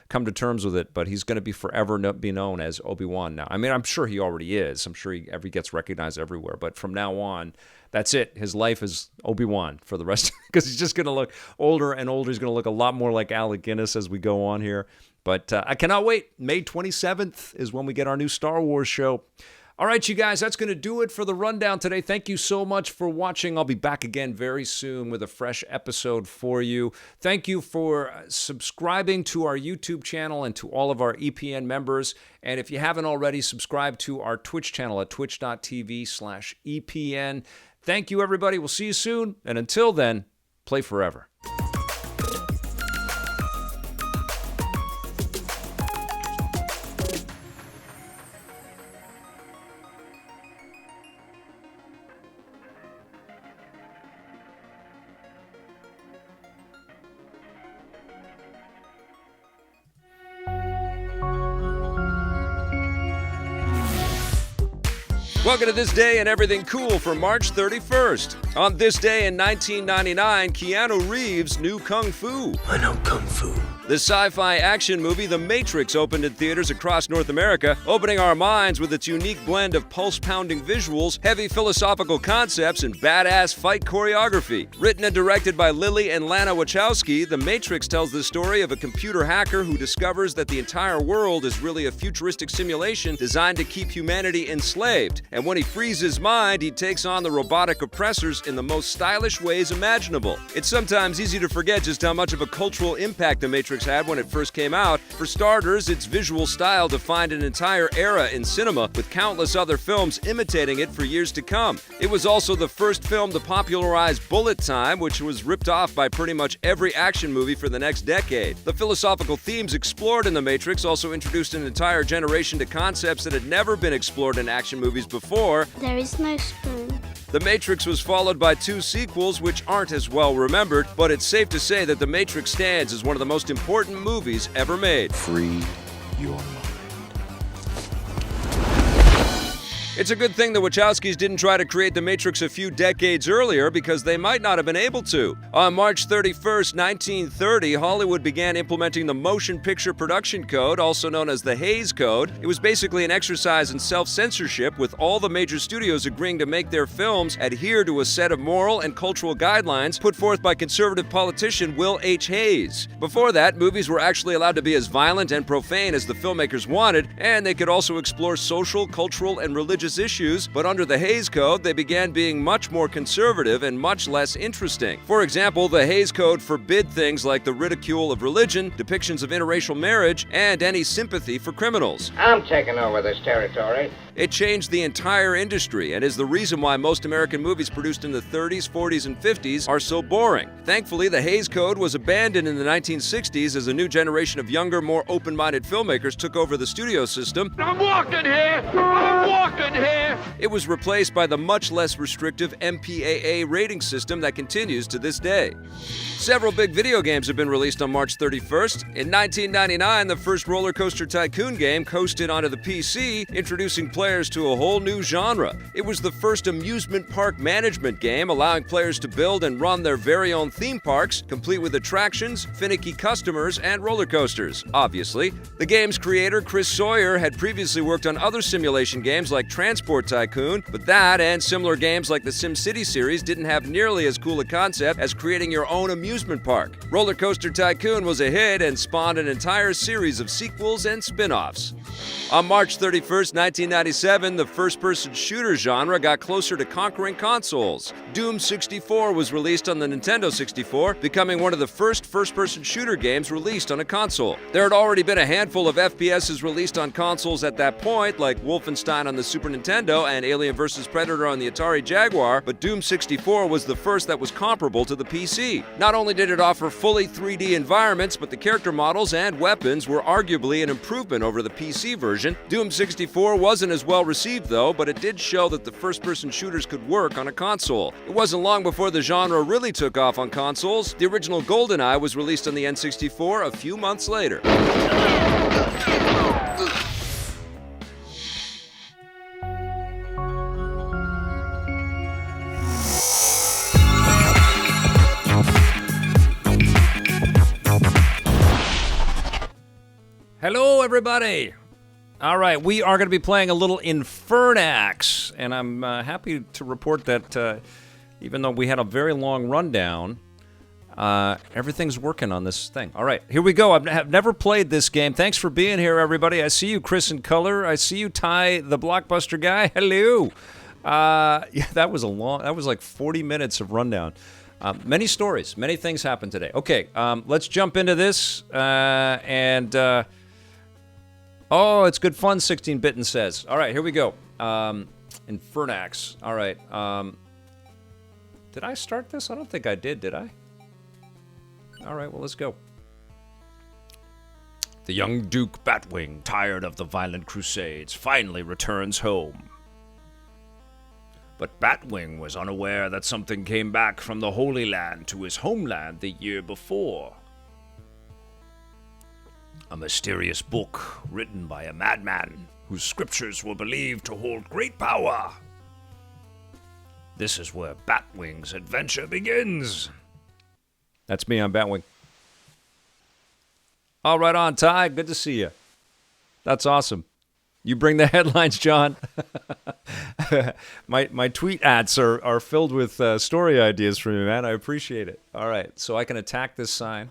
come to terms with it, but he's going to be forever be known as Obi-Wan now. I mean, I'm sure he already is. I'm sure he gets recognized everywhere. But from now on, that's it. His life is Obi-Wan for the rest, because he's just going to look older and older. He's going to look a lot more like Alec Guinness as we go on here. But I cannot wait. May 27th is when we get our new Star Wars show. All right, you guys, that's going to do it for the rundown today. Thank you so much for watching. I'll be back again very soon with a fresh episode for you. Thank you for subscribing to our YouTube channel and to all of our EPN members. And if you haven't already, subscribe to our Twitch channel at twitch.tv/EPN. Thank you, everybody. We'll see you soon. And until then, play forever. Welcome to This Day and Everything Cool for March 31st. On this day in 1999, Keanu Reeves knew Kung Fu. I know Kung Fu. The sci-fi action movie The Matrix opened in theaters across North America, opening our minds with its unique blend of pulse-pounding visuals, heavy philosophical concepts, and badass fight choreography. Written and directed by Lily and Lana Wachowski, The Matrix tells the story of a computer hacker who discovers that the entire world is really a futuristic simulation designed to keep humanity enslaved. And when he frees his mind, he takes on the robotic oppressors in the most stylish ways imaginable. It's sometimes easy to forget just how much of a cultural impact The Matrix had when it first came out. For starters, its visual style defined an entire era in cinema, with countless other films imitating it for years to come. It was also the first film to popularize bullet time, which was ripped off by pretty much every action movie for the next decade. The philosophical themes explored in The Matrix also introduced an entire generation to concepts that had never been explored in action movies before. There is no spoon. The Matrix was followed by 2 sequels, which aren't as well remembered, but it's safe to say that The Matrix stands as one of the most important movies ever made. Free your mind. It's a good thing the Wachowskis didn't try to create The Matrix a few decades earlier, because they might not have been able to. On March 31st, 1930, Hollywood began implementing the Motion Picture Production Code, also known as the Hays Code. It was basically an exercise in self-censorship, with all the major studios agreeing to make their films adhere to a set of moral and cultural guidelines put forth by conservative politician Will H. Hays. Before that, movies were actually allowed to be as violent and profane as the filmmakers wanted, and they could also explore social, cultural, and religious issues, but under the Hays Code, they began being much more conservative and much less interesting. For example, the Hays Code forbid things like the ridicule of religion, depictions of interracial marriage, and any sympathy for criminals. I'm taking over this territory. It changed the entire industry and is the reason why most American movies produced in the 30s, 40s, and 50s are so boring. Thankfully, the Hays Code was abandoned in the 1960s as a new generation of younger, more open-minded filmmakers took over the studio system. I'm walking here! I'm walking here! It was replaced by the much less restrictive MPAA rating system that continues to this day. Several big video games have been released on March 31st. In 1999, the first Roller Coaster Tycoon game coasted onto the PC, introducing players to a whole new genre. It was the first amusement park management game, allowing players to build and run their very own theme parks, complete with attractions, finicky customers, and roller coasters, obviously. The game's creator, Chris Sawyer, had previously worked on other simulation games like Transport Tycoon, but that and similar games like the SimCity series didn't have nearly as cool a concept as creating your own amusement park. Roller Coaster Tycoon was a hit and spawned an entire series of sequels and spin-offs. On March 31st, 1997, the first-person shooter genre got closer to conquering consoles. Doom 64 was released on the Nintendo 64, becoming one of the first-person shooter games released on a console. There had already been a handful of FPSs released on consoles at that point, like Wolfenstein on the Super Nintendo and Alien vs. Predator on the Atari Jaguar, but Doom 64 was the first that was comparable to the PC. Not only did it offer fully 3D environments, but the character models and weapons were arguably an improvement over the PC version. Doom 64 wasn't as well received though, but it did show that the first-person shooters could work on a console. It wasn't long before the genre really took off on consoles. The original GoldenEye was released on the N64 a few months later. Hello, everybody. All right, we are going to be playing a little INFERNAX, and I'm happy to report that even though we had a very long rundown, everything's working on this thing. All right, here we go. I've never played this game. Thanks for being here, everybody. I see you, Chris in color. I see you, Ty, the Blockbuster guy. Hello. Yeah, that was like 40 minutes of rundown. Many stories, many things happened today. Okay, let's jump into this, oh, it's good fun, 16-Bitten says. All right, here we go. INFERNAX. All right. Did I start this? I don't think I did I? All right, well, let's go. The young Duke Batwing, tired of the violent crusades, finally returns home. But Batwing was unaware that something came back from the Holy Land to his homeland the year before. A mysterious book written by a madman whose scriptures were believed to hold great power. This is where Batwing's adventure begins. That's me, I'm Batwing. All right on, Ty. Good to see you. That's awesome. You bring the headlines, John. my tweet ads are filled with story ideas from you, man. I appreciate it. All right, so I can attack this sign.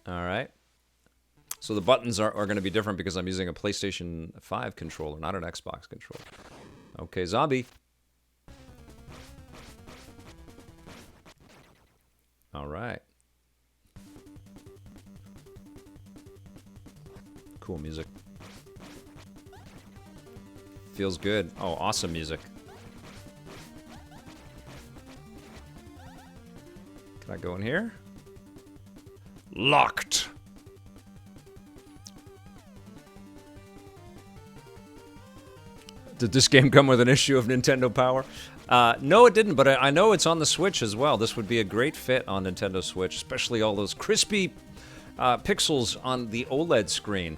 All right. So the buttons are going to be different because I'm using a PlayStation 5 controller, not an Xbox controller. Okay, zombie. All right. Cool music. Feels good. Oh, awesome music. Can I go in here? Locked. Did this game come with an issue of Nintendo Power? No, it didn't, but I know it's on the Switch as well. This would be a great fit on Nintendo Switch, especially all those crispy pixels on the OLED screen.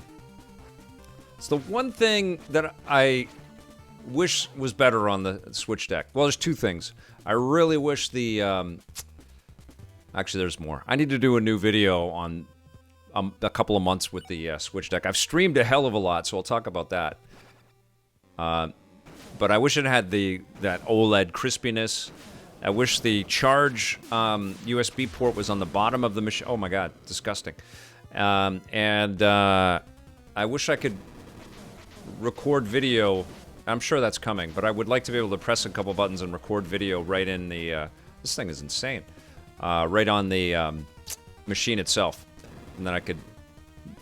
It's the one thing that I wish was better on the Switch deck. Well, there's two things. I really wish the... Actually, there's more. I need to do a new video on a couple of months with the Switch deck. I've streamed a hell of a lot, so I'll talk about that. But I wish it had that OLED crispiness. I wish the charge USB port was on the bottom of the machine. Oh my god, disgusting. And I wish I could record video. I'm sure that's coming, but I would like to be able to press a couple buttons and record video right in the... this thing is insane. Right on the machine itself. And then I could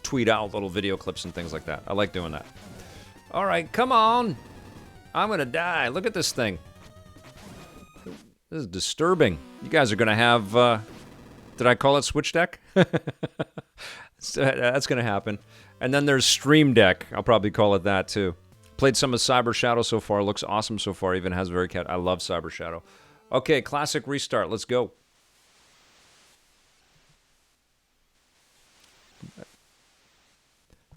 tweet out little video clips and things like that. I like doing that. All right, come on. I'm going to die. Look at this thing. This is disturbing. You guys are going to have... did I call it Switch Deck? That's going to happen. And then there's Stream Deck. I'll probably call it that, too. Played some of Cyber Shadow so far. Looks awesome so far. Even has very... I love Cyber Shadow. Okay, classic restart. Let's go.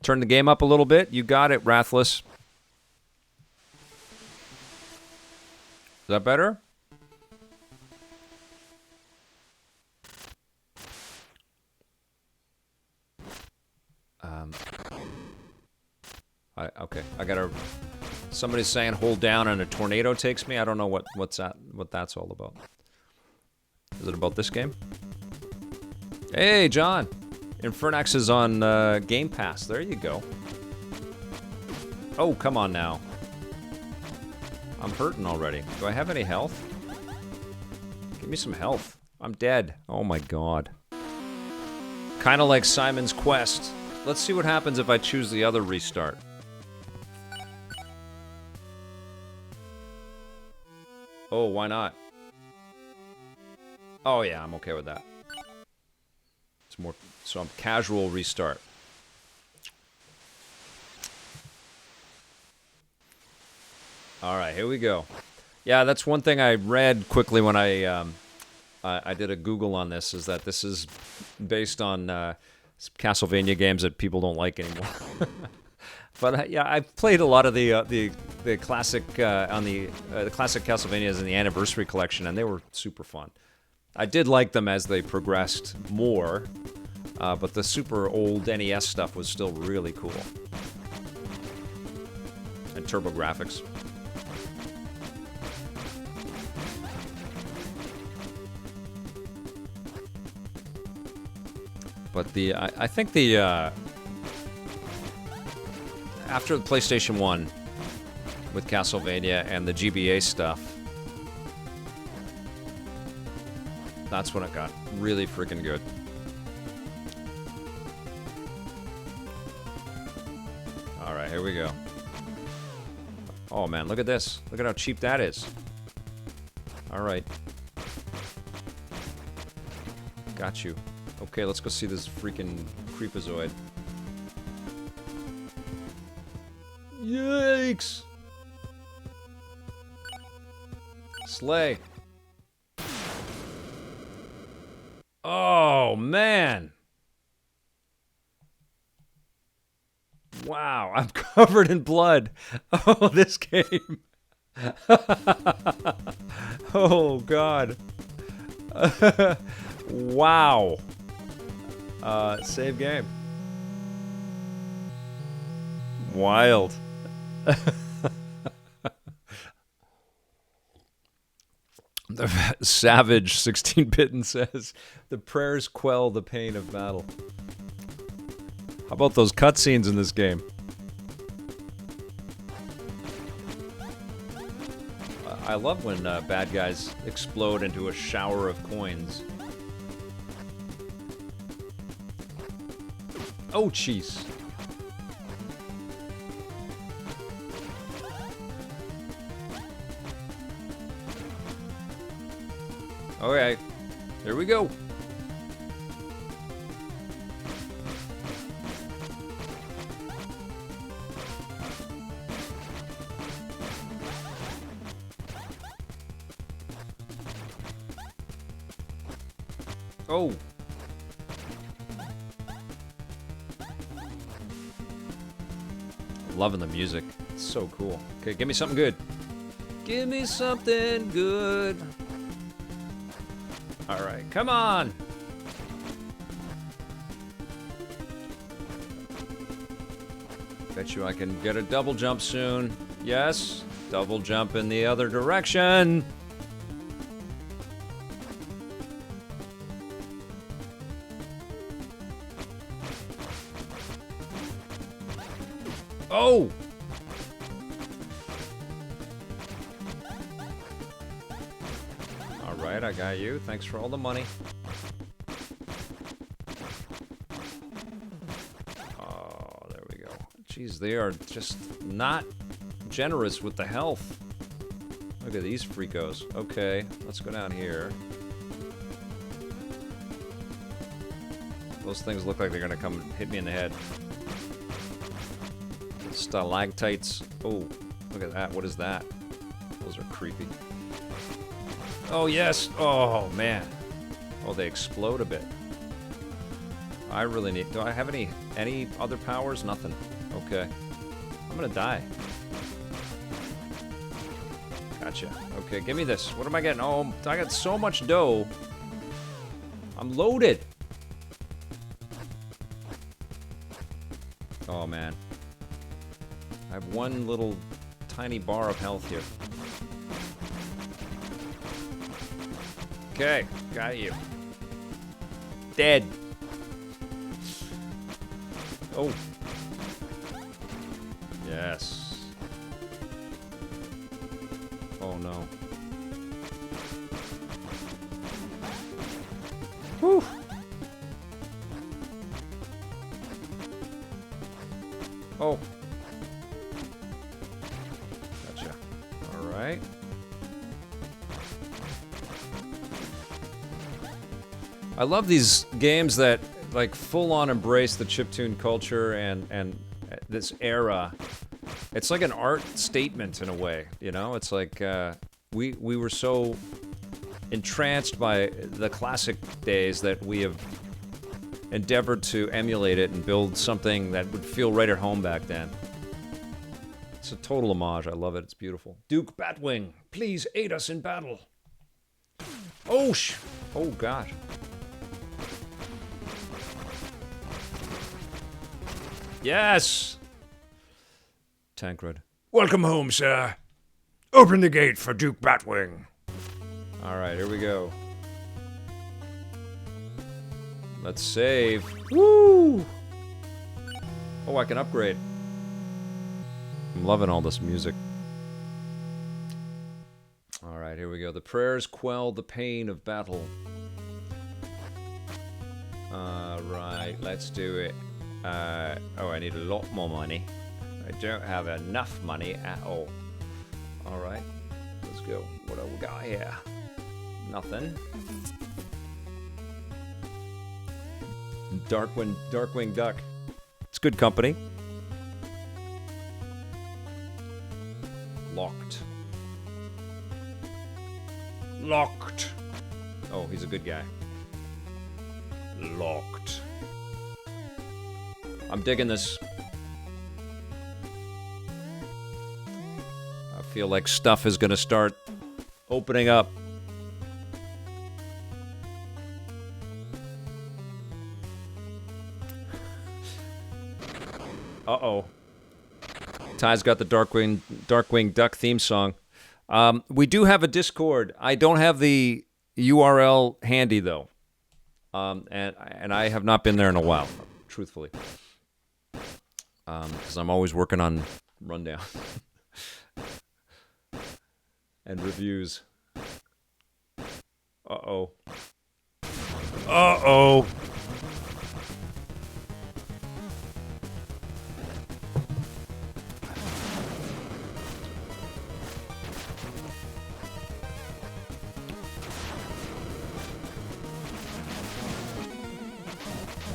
Turn the game up a little bit. You got it, Rathless. Is that better? Okay. I gotta... Somebody's saying hold down and a tornado takes me. I don't know what that's all about. Is it about this game? Hey, John. INFERNAX is on Game Pass. There you go. Oh, come on now. I'm hurting already. Do I have any health? Give me some health. I'm dead. Oh my god. Kind of like Simon's Quest. Let's see what happens if I choose the other restart. Oh, why not? Oh yeah, I'm okay with that. It's more... So I'm casual restart. All right, here we go. Yeah, that's one thing I read quickly when I did a Google on this, is that this is based on Castlevania games that people don't like anymore. But yeah, I've played a lot of the classic the classic Castlevanias in the Anniversary Collection, and they were super fun. I did like them as they progressed more. But the super old NES stuff was still really cool. And TurboGrafx. But I think the after the PlayStation 1 with Castlevania and the GBA stuff, that's when it got really freaking good. All right, here we go. Oh man, look at this. Look at how cheap that is. Alright. Got you. Okay, let's go see this freaking creepazoid. Yikes! Slay. Oh, man! Wow, I'm covered in blood. Oh, this game. Oh, God. Wow. Save game. Wild. The Savage 16-Bitten says, the prayers quell the pain of battle. How about those cutscenes in this game? I love when bad guys explode into a shower of coins. Oh, jeez. Okay, here we go. Oh. Loving the music. It's so cool. Okay, give me something good. Give me something good. Alright, come on! Bet you I can get a double jump soon. Yes, double jump in the other direction. Oh! Alright, I got you. Thanks for all the money. Oh, there we go. Jeez, they are just not generous with the health. Look at these freakos. Okay, let's go down here. Those things look like they're gonna come and hit me in the head. Stalactites. Oh, look at that. What is that? Those are creepy. Oh, yes. Oh, man. Oh, they explode a bit. I really need... Do I have any other powers? Nothing. Okay. I'm gonna die. Gotcha. Okay, give me this. What am I getting? Oh, I got so much dough. I'm loaded. Oh, man. I have one little tiny bar of health here. Okay, got you. Dead. Oh. Yes. Oh no. Whew. Oh. Gotcha. All right. I love these games that like full-on embrace the chiptune culture and this era. It's like an art statement in a way, you know? It's like we were so entranced by the classic days that we have endeavored to emulate it and build something that would feel right at home back then. It's a total homage. I love it. It's beautiful. Duke Batwing, please aid us in battle. Oh, oh, God. Yes! Tancred. Welcome home, sir. Open the gate for Duke Batwing. Alright, here we go. Let's save. Woo! Oh, I can upgrade. I'm loving all this music. Alright, here we go. The prayers quell the pain of battle. Alright, let's do it. Oh, I need a lot more money. I don't have enough money at all. All right. Let's go. What do we got here? Nothing. Darkwing Duck. It's good company. Locked. Locked. Oh, he's a good guy. Locked. I'm digging this. I feel like stuff is gonna start opening up. Uh-oh. Ty's got the Darkwing Duck theme song. We do have a Discord. I don't have the URL handy, though. And I have not been there in a while, truthfully. Because I'm always working on rundown. And reviews. Uh-oh. Uh-oh.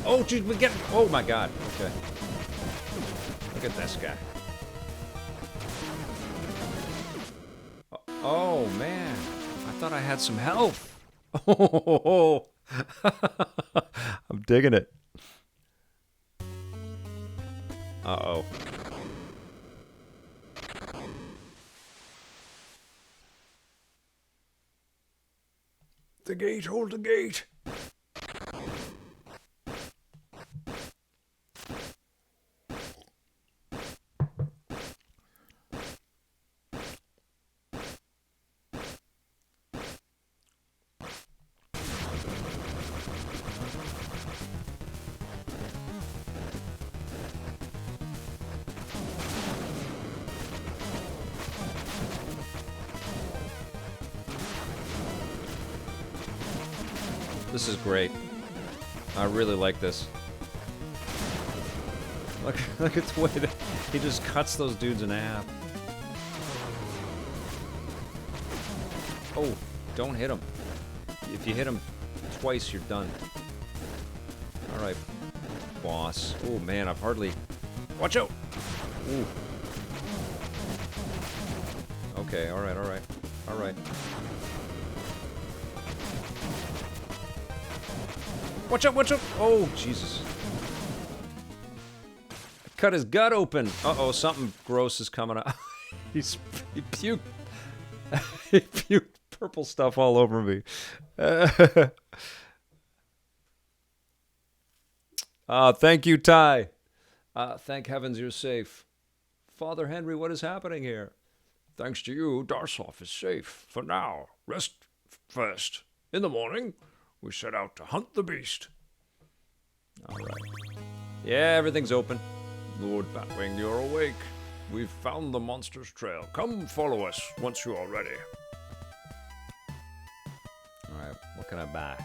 Oh, geez, we get. Oh my God. Okay. Look at this guy. Oh man, I thought I had some health. Oh, I'm digging it. Uh-oh. The gate, hold the gate. This is great. I really like this. Look at the way that he just cuts those dudes in half. Oh, don't hit him. If you hit him twice, you're done. All right, boss. Oh man, I've hardly. Watch out! Ooh. Okay. All right. All right. All right. Watch out, watch out! Oh, Jesus. Cut his gut open. Uh-oh, something gross is coming out. he puked. He puked purple stuff all over me. Thank you, Ty. Thank heavens you're safe. Father Henry, what is happening here? Thanks to you, Darsov is safe for now. Rest first. In the morning, we set out to hunt the beast. All right. Yeah, everything's open. Lord Batwing, you're awake. We've found the monster's trail. Come follow us once you are ready. All right, what can I buy?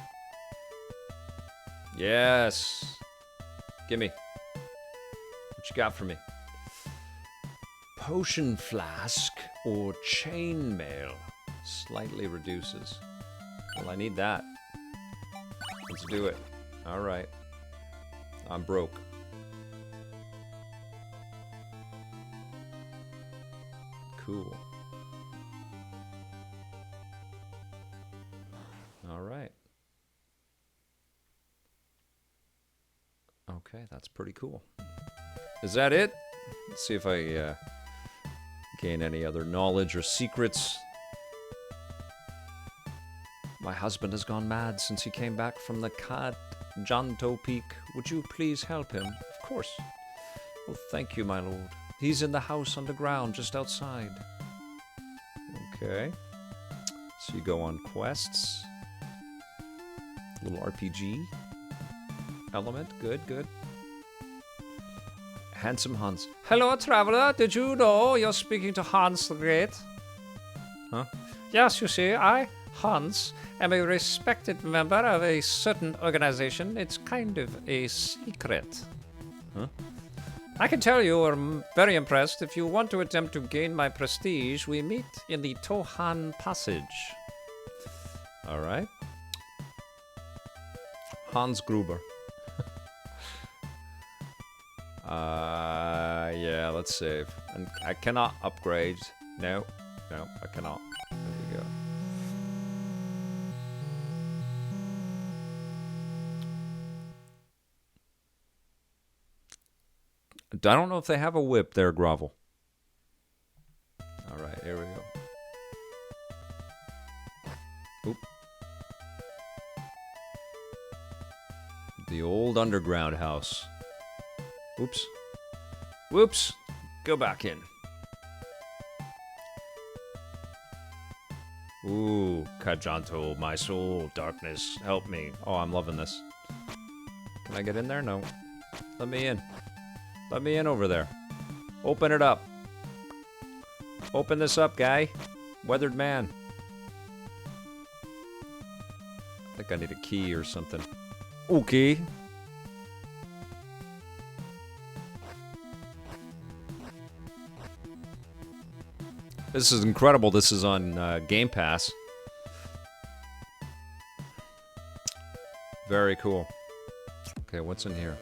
Yes. Gimme. What you got for me? Potion flask or chainmail. Slightly reduces. Well, I need that. Let's do it. All right. I'm broke. Cool. All right. Okay, that's pretty cool. Is that it? Let's see if I gain any other knowledge or secrets. My husband has gone mad since he came back from the Janto Peak. Would you please help him? Of course. Well, thank you, my lord. He's in the house underground, just outside. Okay. So you go on quests. Little RPG element. Good, good. Handsome Hans. Hello, traveler. Did you know you're speaking to Hans the Great? Huh? Yes, you see, I, Hans, am a respected member of a certain organization. It's kind of a secret. Huh? I can tell you are very impressed. If you want to attempt to gain my prestige, we meet in the Tohan Passage. All right. Hans Gruber. Yeah, let's save. And I cannot upgrade. No, I cannot. There we go. I don't know if they have a whip there, Grovel. All right, here we go. Oop. The old underground house. Oops. Whoops. Go back in. Ooh, Kajanto, my soul, darkness, help me. Oh, I'm loving this. Can I get in there? No. Let me in. Let me in over there. Open it up. Open this up, guy. Weathered man. I think I need a key or something. Okay. This is incredible. This is on Game Pass. Very cool. Okay, what's in here?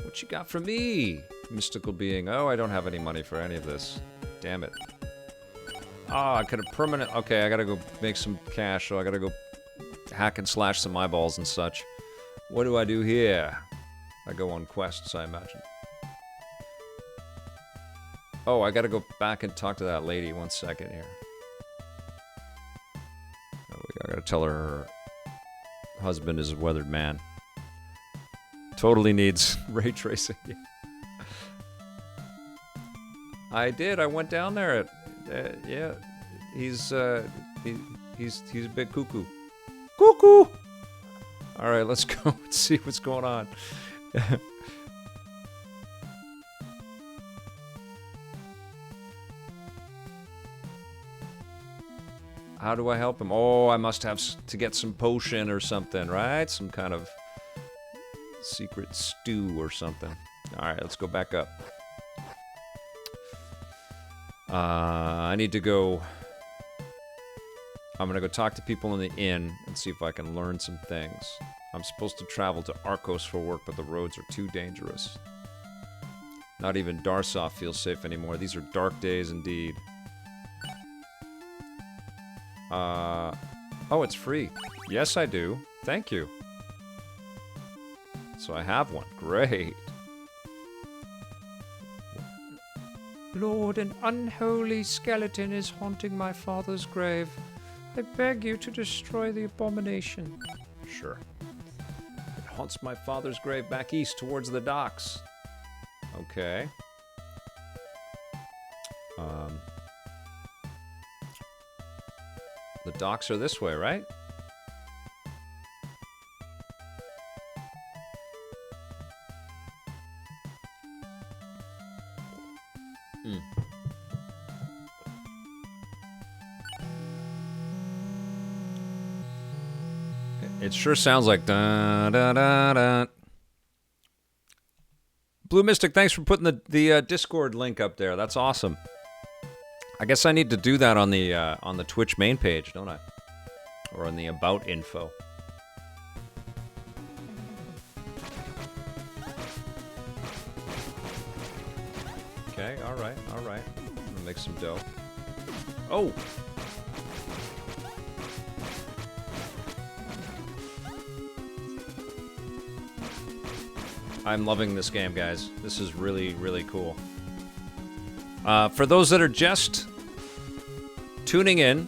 What you got for me? Mystical being. Oh, I don't have any money for any of this. Damn it. Oh, I could have permanent... Okay, I gotta go make some cash, so I gotta go hack and slash some eyeballs and such. What do I do here? I go on quests, I imagine. Oh, I gotta go back and talk to that lady. 1 second here. Oh, I gotta tell her husband is a weathered man. Totally needs ray tracing. I did. I went down there. Yeah, he's a bit cuckoo. Cuckoo. All right, let's go and see what's going on. How do I help him? Oh, I must have to get some potion or something, right? Some kind of secret stew or something. All right, let's go back up. I need to go... I'm going to go talk to people in the inn and see if I can learn some things. I'm supposed to travel to Arcos for work, but the roads are too dangerous. Not even Darsov feels safe anymore. These are dark days indeed. Oh, it's free. Yes, I do. Thank you. So I have one. Great. Lord, an unholy skeleton is haunting my father's grave. I beg you to destroy the abomination. Sure. It haunts my father's grave back east towards the docks. Okay. The docks are this way, right? It sure sounds like dun dun dun dun. Blue Mystic, thanks for putting the Discord link up there. That's awesome. I guess I need to do that on the Twitch main page, don't I? Or on the about info. Okay, all right. I'm gonna make some dough. Oh. I'm loving this game, guys. This is really, really cool. For those that are just tuning in,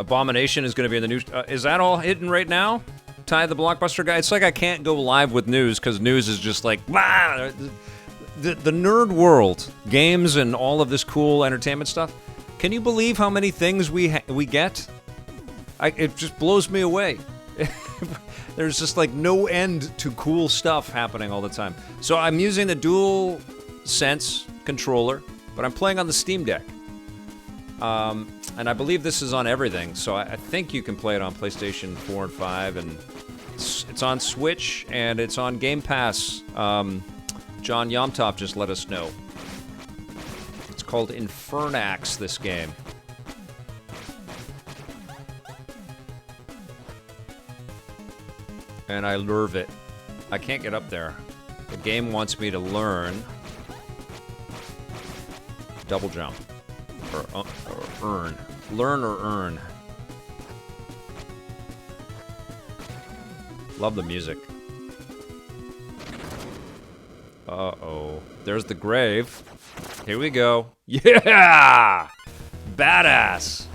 Abomination is going to be in the news. Is that all hidden right now? Ty the Blockbuster guy? It's like I can't go live with news because news is just like, bah! The nerd world, games and all of this cool entertainment stuff. Can you believe how many things we get? It just blows me away. There's just like no end to cool stuff happening all the time. So I'm using the Dual Sense controller, but I'm playing on the Steam Deck. And I believe this is on everything, so I think you can play it on PlayStation 4 and 5, and it's on Switch, and it's on Game Pass. John Yomtop just let us know. It's called INFERNAX, this game. And I love it. I can't get up there. The game wants me to learn. Double jump. Or earn. Learn or earn. Love the music. Uh-oh. There's the grave. Here we go. Yeah! Badass!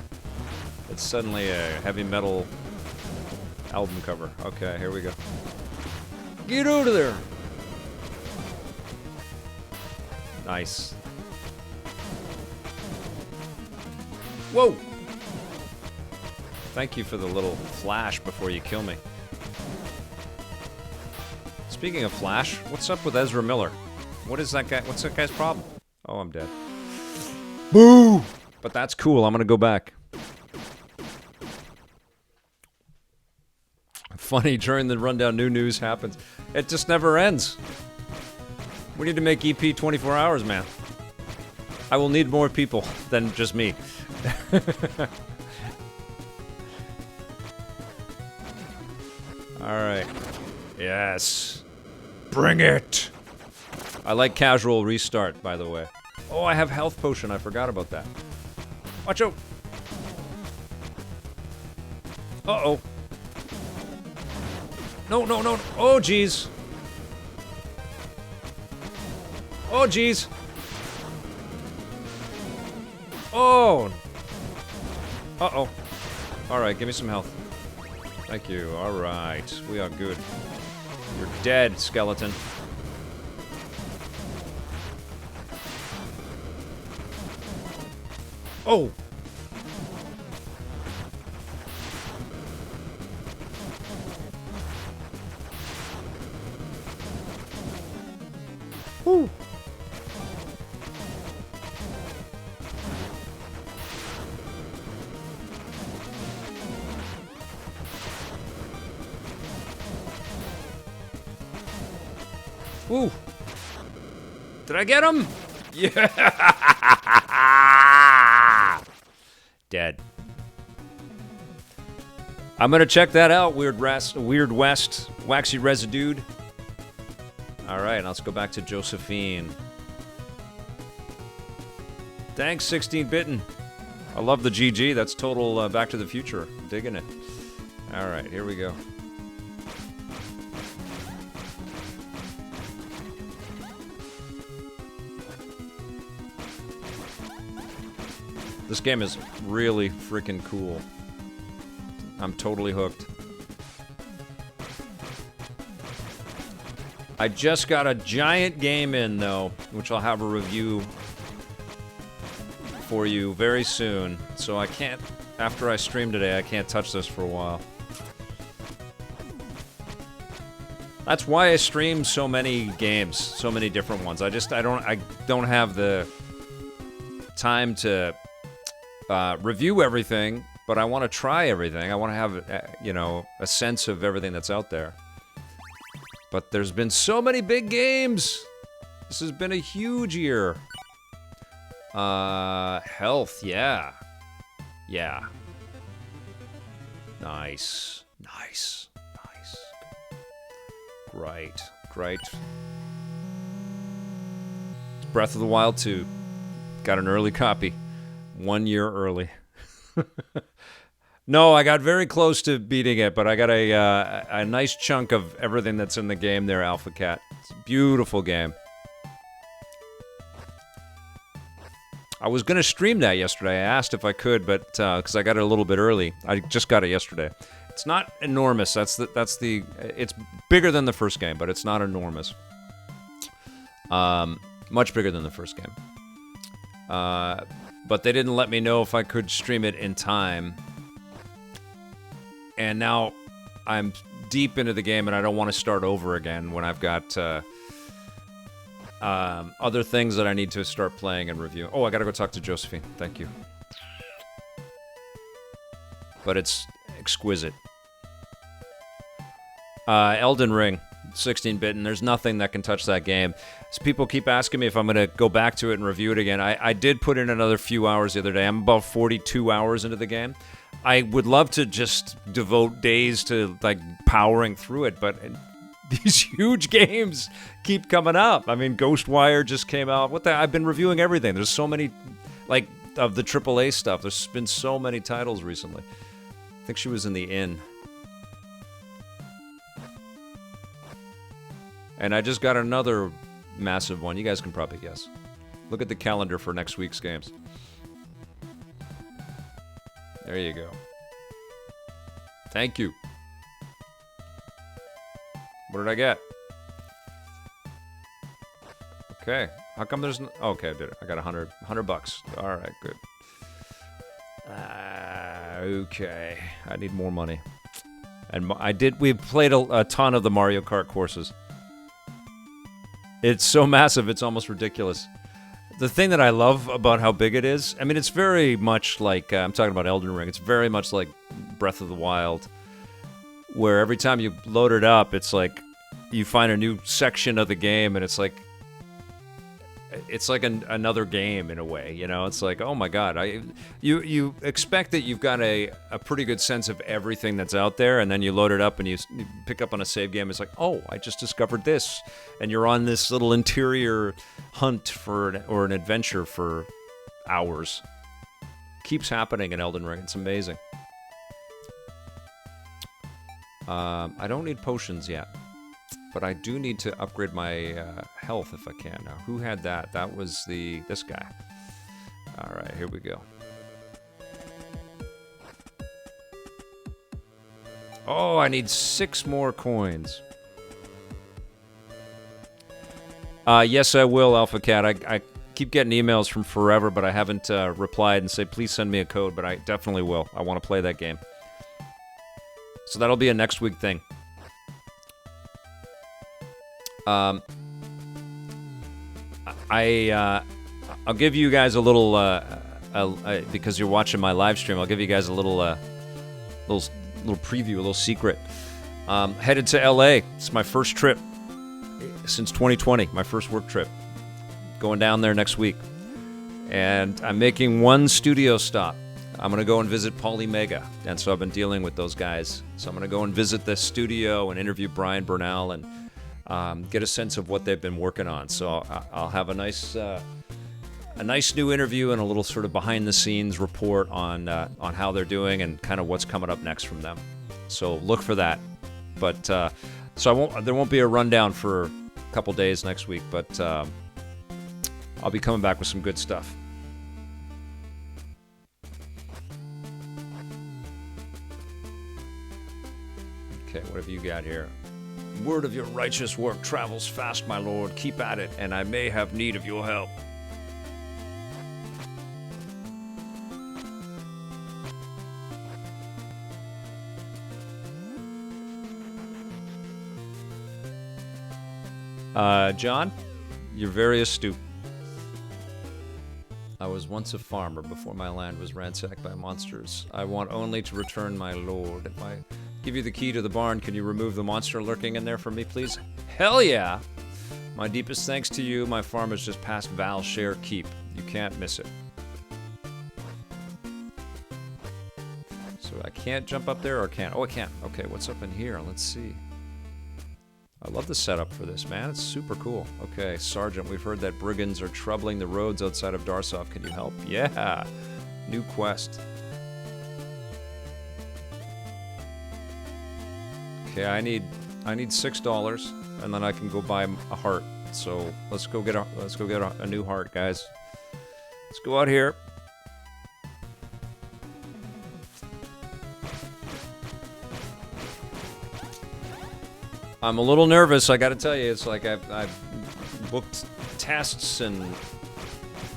It's suddenly a heavy metal album cover. Okay, here we go. Get out of there! Nice. Whoa! Thank you for the little flash before you kill me. Speaking of flash, what's up with Ezra Miller? What is that guy? What's that guy's problem? Oh, I'm dead. Boo! But that's cool. I'm gonna go back. Funny, during the rundown, new news happens. It just never ends. We need to make EP 24 hours, man. I will need more people than just me. Alright. Yes. Bring it! I like casual restart, by the way. Oh, I have health potion. I forgot about that. Watch out! Uh-oh. No, no, no. Oh, jeez. Oh, jeez. Oh. Uh-oh. Alright, give me some health. Thank you. Alright. We are good. You're dead, skeleton. Oh! Woo! Woo! Did I get him? Yeah! Dead. I'm gonna check that out, Weird West, Waxy Residue. Alright, let's go back to Josephine. Thanks, 16-Bitten. I love the GG. That's total Back to the Future. Digging it. Alright, here we go. This game is really freaking cool. I'm totally hooked. I just got a giant game in, though, which I'll have a review for you very soon. So I can't, after I stream today, I can't touch this for a while. That's why I stream so many games, so many different ones. I don't have the time to review everything, but I want to try everything. I want to have, you know, a sense of everything that's out there. But there's been so many big games. This has been a huge year. Health, yeah. Yeah. Nice. Nice. Nice. Great. Great. Breath of the Wild 2. Got an early copy. 1 year early. No, I got very close to beating it, but I got a nice chunk of everything that's in the game there, Alpha Cat. It's a beautiful game. I was going to stream that yesterday. I asked if I could, but because I got it a little bit early. I just got it yesterday. It's not enormous. It's bigger than the first game, but it's not enormous. Much bigger than the first game. But they didn't let me know if I could stream it in time. And now I'm deep into the game, and I don't want to start over again when I've got other things that I need to start playing and reviewing. Oh, I gotta go talk to Josephine. Thank you. but it's exquisite. Elden Ring, 16-bit, and there's nothing that can touch that game. So people keep asking me if I'm going to go back to it and review it again. I did put in another few hours the other day. I'm about 42 hours into the game. I would love to just devote days to like powering through it, but these huge games keep coming up. I mean, Ghostwire just came out. I've been reviewing everything. There's so many, like, of the AAA stuff. There's been so many titles recently. I think she was in the inn. And I just got another massive one. You guys can probably guess. Look at the calendar for next week's games. There you go. Thank you. What did I get? Okay. How come there's no... Okay, I did it. I got $100 bucks. All right, good. Okay. I need more money. And we played a ton of the Mario Kart courses. It's so massive, it's almost ridiculous. The thing that I love about how big it is, I mean, it's very much like, I'm talking about Elden Ring, it's very much like Breath of the Wild, where every time you load it up, it's like you find a new section of the game, and it's like another game in a way, you know? It's like, oh my god, you expect that you've got a pretty good sense of everything that's out there, and then you load it up and you pick up on a save game, it's like, oh, I just discovered this, and you're on this little interior hunt or an adventure for hours. Keeps happening in Elden Ring, it's amazing. I don't need potions yet. But I do need to upgrade my health if I can. Now, who had that? That was this guy. All right, here we go. Oh, I need 6 more coins. Yes, I will, Alpha Cat. I keep getting emails from forever, but I haven't replied and say, please send me a code, but I definitely will. I want to play that game. So that'll be a next week thing. I'll give you guys a little, because you're watching my live stream, I'll give you guys a little preview, a little secret. Headed to LA. It's my first trip since 2020, my first work trip. Going down there next week. And I'm making one studio stop. I'm going to go and visit Polymega. And so I've been dealing with those guys. So I'm going to go and visit the studio and interview Brian Bernal and get a sense of what they've been working on. So I'll have a nice new interview and a little sort of behind-the-scenes report on how they're doing and kind of what's coming up next from them. So look for that. But there won't be a rundown for a couple days next week, but I'll be coming back with some good stuff. Okay, what have you got here? Word of your righteous work travels fast, my lord. Keep at it, and I may have need of your help. John, you're very astute. I was once a farmer before my land was ransacked by monsters. I want only to return my lord. If I give you the key to the barn, can you remove the monster lurking in there for me, please? Hell yeah! My deepest thanks to you. My farm is just past Valshare Keep. You can't miss it. So I can't jump up there, or can? Oh, I can. Okay, what's up in here? Let's see. I love the setup for this, man. It's super cool. Okay, Sergeant, we've heard that brigands are troubling the roads outside of Darsov. Can you help? Yeah! New quest. Okay, I need $6, and then I can go buy a heart. So let's go get a new heart, guys. Let's go out here. I'm a little nervous, I gotta tell you. It's like I've booked tests and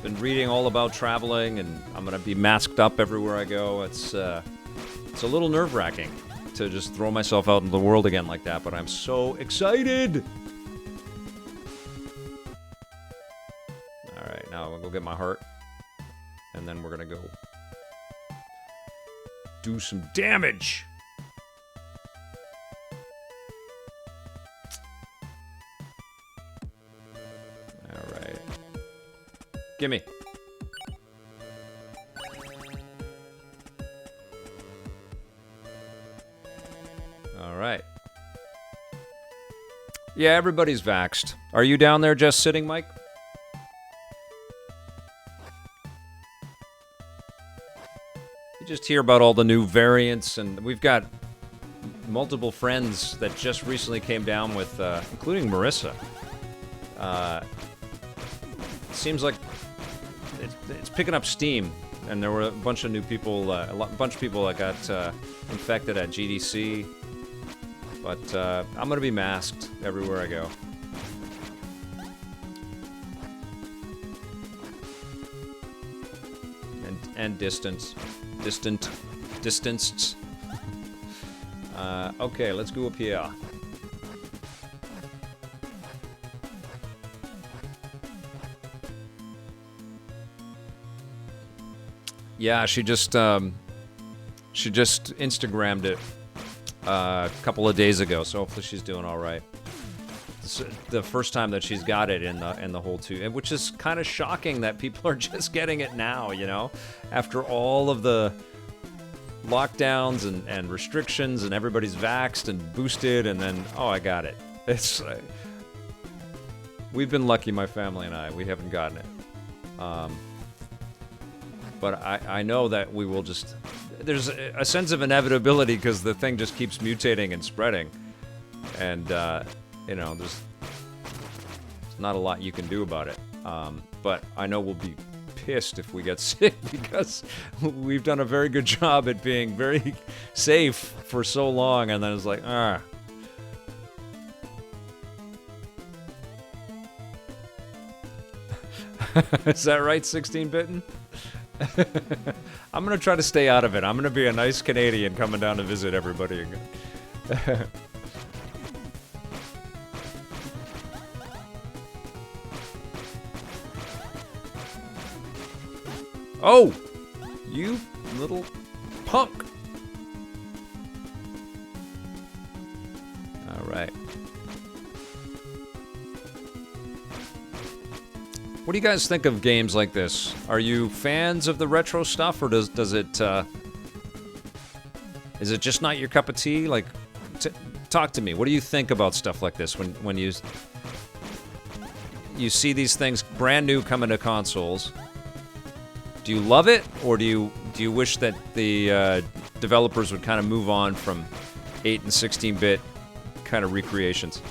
been reading all about traveling, and I'm gonna be masked up everywhere I go. It's a little nerve-wracking to just throw myself out into the world again like that, but I'm so excited! Alright, now I'm gonna go get my heart, and then we're gonna go do some damage. All right. Gimme. All right. Yeah, everybody's vaxxed. Are you down there just sitting, Mike? You just hear about all the new variants, and we've got multiple friends that just recently came down with, including Marissa. It seems like it's picking up steam, and there were a bunch of new people, a bunch of people that got infected at GDC. But I'm going to be masked everywhere I go. And distanced. Okay, let's go up here. Yeah, she just Instagrammed it a couple of days ago, so hopefully she's doing all right. It's the first time that she's got it in the whole two, which is kind of shocking that people are just getting it now, you know, after all of the lockdowns and restrictions, and everybody's vaxxed and boosted, and then, oh, I got it. It's we've been lucky, my family and I. We haven't gotten it. But I know that we will just... There's a sense of inevitability because the thing just keeps mutating and spreading. And, you know, there's not a lot you can do about it. But I know we'll be pissed if we get sick because we've done a very good job at being very safe for so long. And then it's like, Is that right, 16-bitten? I'm going to try to stay out of it. I'm going to be a nice Canadian coming down to visit everybody again. Oh! You little punk! Alright. What do you guys think of games like this? Are you fans of the retro stuff, or does it is it just not your cup of tea? Like, talk to me. What do you think about stuff like this when you see these things brand new coming to consoles? Do you love it, or do you wish that the developers would kind of move on from 8 and 16-bit kind of recreations?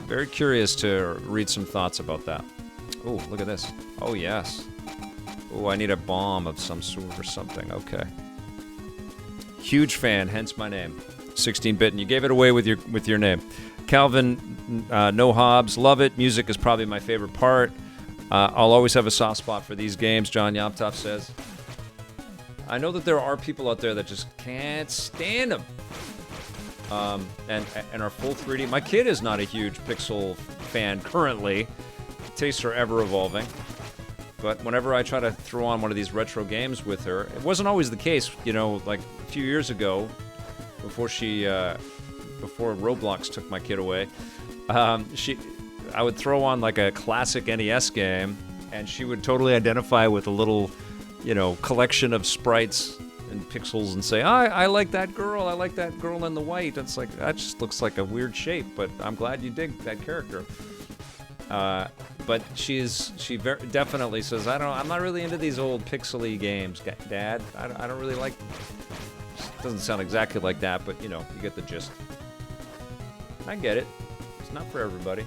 Very curious to read some thoughts about that. Oh, look at this. Oh, yes. Oh, I need a bomb of some sort or something. Okay. Huge fan, hence my name. 16-bit, and you gave it away with your name. Calvin, no Hobbs, love it. Music is probably my favorite part. I'll always have a soft spot for these games, John Yoptov says. I know that there are people out there that just can't stand them. And are full 3D. My kid is not a huge pixel fan currently. Tastes are ever evolving. But whenever I try to throw on one of these retro games with her, it wasn't always the case. You know, like a few years ago, before Roblox took my kid away, I would throw on like a classic NES game, and she would totally identify with a little, you know, collection of sprites and pixels and say, I like that girl. I like that girl in the white. It's like, that just looks like a weird shape, but I'm glad you dig that character. But she definitely says, I'm not really into these old pixely games, Dad. I don't really like them. Doesn't sound exactly like that, but you know, you get the gist. I get it. It's not for everybody.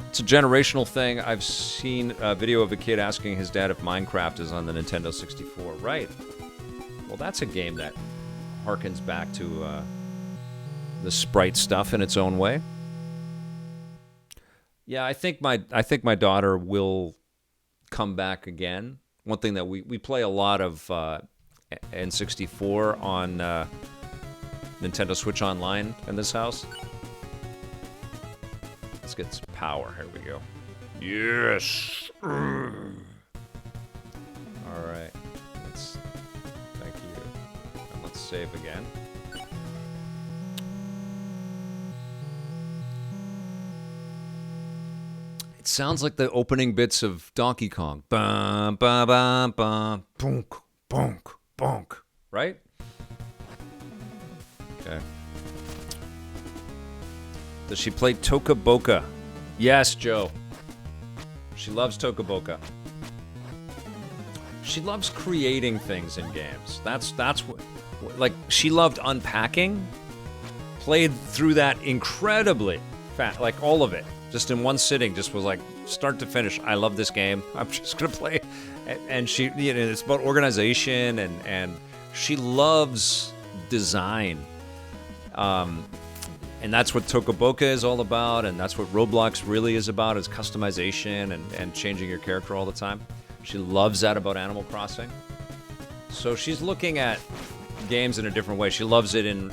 It's a generational thing. I've seen a video of a kid asking his dad if Minecraft is on the Nintendo 64. Right. Well, that's a game that harkens back to the sprite stuff in its own way. Yeah, I think my daughter will come back again. One thing that we play a lot of N64 on Nintendo Switch Online in this house. Let's get some power. Here we go. Yes. save again. It sounds like the opening bits of Donkey Kong. Bum, bum, bum, bum, bonk, bonk, bonk. Right? Okay. Does she play Toca Boca? Yes, Joe. She loves Toca Boca. She loves creating things in games. That's what, like, she loved unpacking. Played through that incredibly fast, like all of it. Just in one sitting, just was like, start to finish, I love this game. I'm just going to play. And she, you know, it's about organization, and she loves design. And that's what Toca Boca is all about, and that's what Roblox really is about, is customization and changing your character all the time. She loves that about Animal Crossing. So she's looking at games in a different way. She loves it in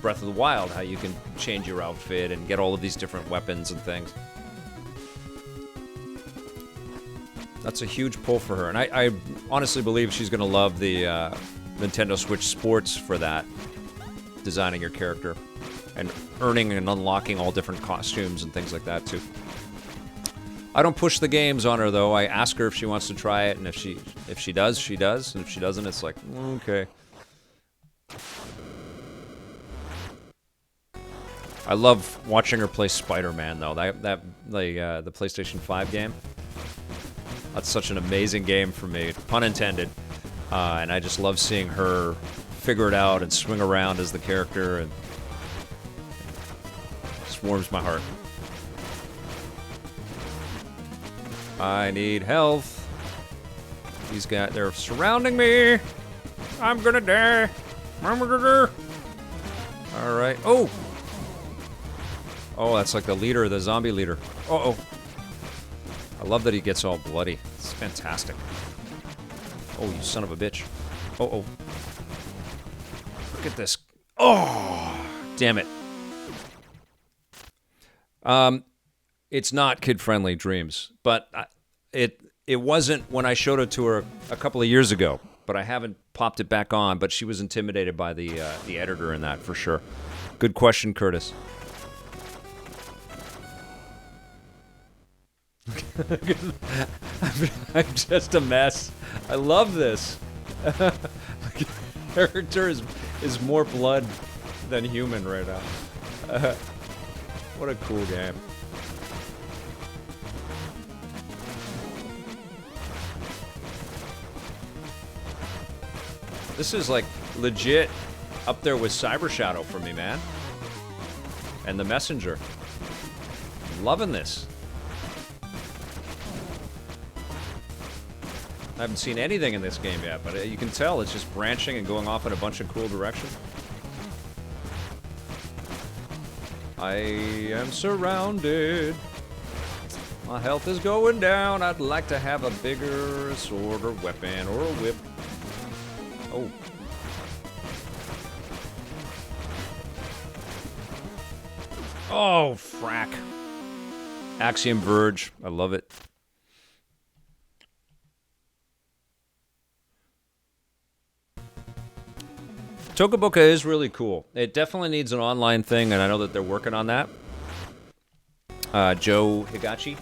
Breath of the Wild, how you can change your outfit and get all of these different weapons and things. That's a huge pull for her, and I honestly believe she's going to love the Nintendo Switch Sports for that, designing your character and earning and unlocking all different costumes and things like that too. I don't push the games on her though. I ask her if she wants to try it, and if she does, she does, and if she doesn't, it's like, okay. I love watching her play Spider-Man though. The PlayStation 5 game. That's such an amazing game for me, pun intended. And I just love seeing her figure it out and swing around as the character, and it just warms my heart. I need health. These guys, they're surrounding me. I'm gonna die. All right. Oh. Oh, that's like the leader, the zombie leader. Uh-oh. I love that he gets all bloody. It's fantastic. Oh, you son of a bitch. Uh-oh. Look at this. Oh, damn it. It's not kid-friendly, Dreams, but it wasn't when I showed it to her a couple of years ago, but I haven't popped it back on, but she was intimidated by the editor in that, for sure. Good question, Curtis. I'm just a mess. I love this. The character is more blood than human right now. What a cool game. This is like legit up there with Cyber Shadow for me, man. And The Messenger. Loving this. I haven't seen anything in this game yet, but you can tell it's just branching and going off in a bunch of cool directions. I am surrounded. My health is going down. I'd like to have a bigger sword or weapon or a whip. Oh. Oh, frack. Axiom Verge. I love it. Toca Boca is really cool. It definitely needs an online thing, and I know that they're working on that. Joe Higachi.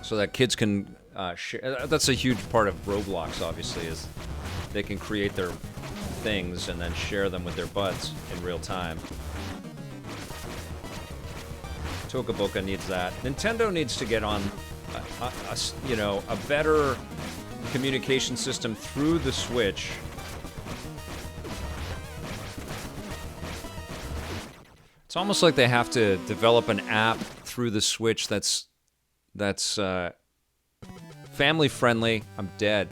So that kids can share. That's a huge part of Roblox, obviously, is they can create their things and then share them with their buds in real time. Toca Boca needs that. Nintendo needs to get on a better communication system through the Switch. It's almost like they have to develop an app through the Switch that's family friendly. I'm dead.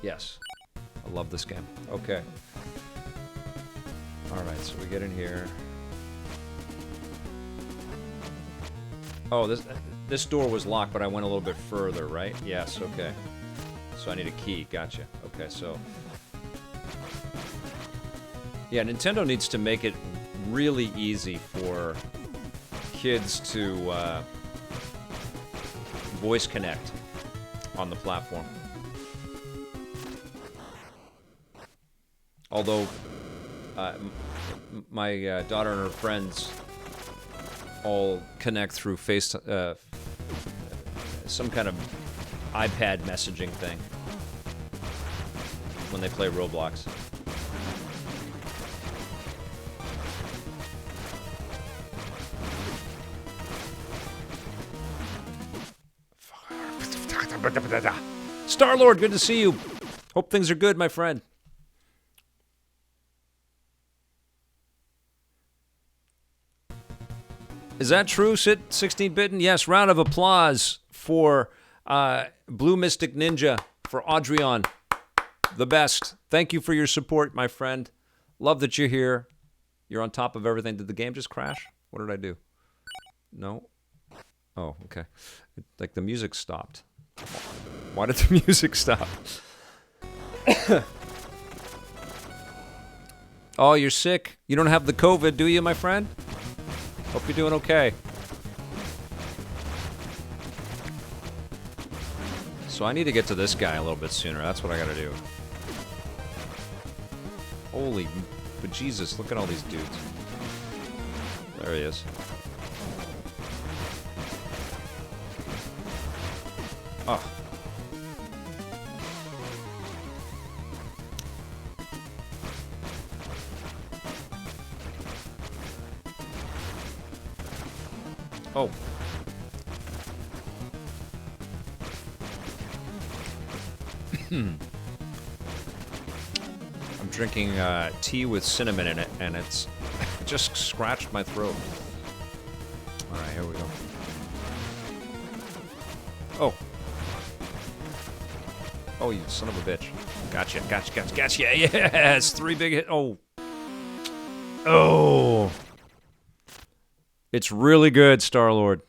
Yes. I love this game. Okay. Alright, so we get in here. Oh, this door was locked, but I went a little bit further, right? Yes, okay. So I need a key. Gotcha. Okay, so... Yeah, Nintendo needs to make it really easy for kids to voice connect on the platform. Although my daughter and her friends all connect through some kind of iPad messaging thing when they play Roblox. Star-Lord, good to see you. Hope things are good, my friend. Is that true, 16-Bitten? Yes, round of applause for Blue Mystic Ninja, for Audrion. The best. Thank you for your support, my friend. Love that you're here. You're on top of everything. Did the game just crash? What did I do? No? Oh, okay. Like the music stopped. Why did the music stop? Oh, you're sick? You don't have the COVID, do you, my friend? Hope you're doing okay. So I need to get to this guy a little bit sooner. That's what I gotta do. Holy bejesus, look at all these dudes. There he is. Oh. Oh. I'm drinking tea with cinnamon in it, and it just scratched my throat. All right, here we go. Oh. Oh, you son of a bitch. Gotcha, gotcha, gotcha, gotcha. Yes, 3 big hit. Oh. Oh. It's really good, Star-Lord.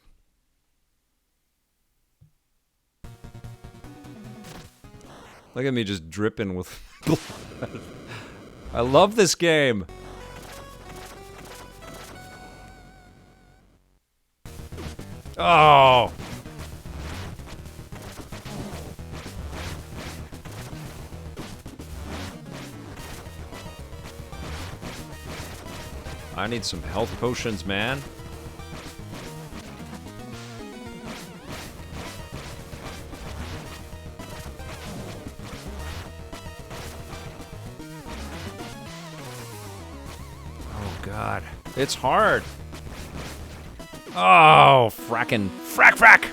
Look at me just dripping with blood. I love this game. Oh. I need some health potions, man. God, it's hard. Oh, frackin' frack.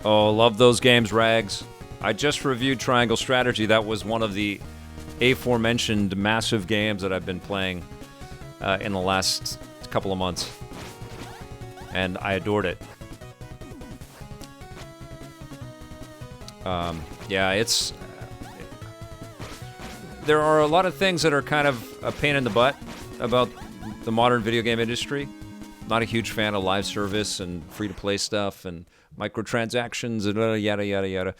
Oh, love those games, Rags. I just reviewed Triangle Strategy. That was one of the aforementioned massive games that I've been playing in the last couple of months. And I adored it. Yeah, it's... there are a lot of things that are kind of a pain in the butt about the modern video game industry. Not a huge fan of live service and free-to-play stuff and microtransactions and yada, yada, yada.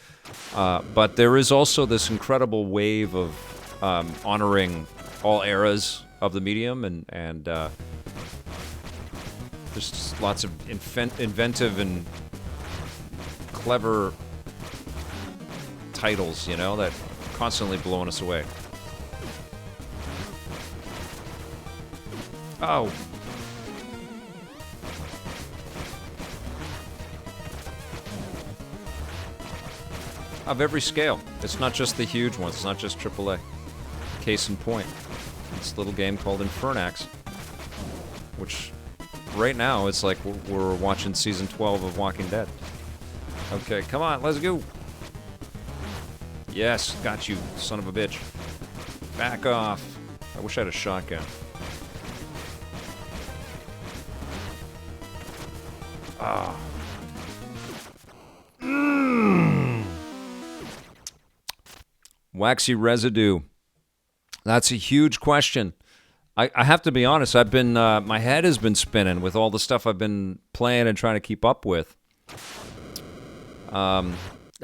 But there is also this incredible wave of honoring all eras of the medium, and there's just lots of inventive and clever titles, you know, that are constantly blowing us away. Oh. Of every scale. It's not just the huge ones. It's not just AAA. Case in point. This little game called INFERNAX, which right now it's like we're watching season 12 of Walking Dead. Okay, come on, let's go. Yes, got you, son of a bitch. Back off. I wish I had a shotgun. Ah. Waxy residue. That's a huge question. I have to be honest, I've been, my head has been spinning with all the stuff I've been playing and trying to keep up with.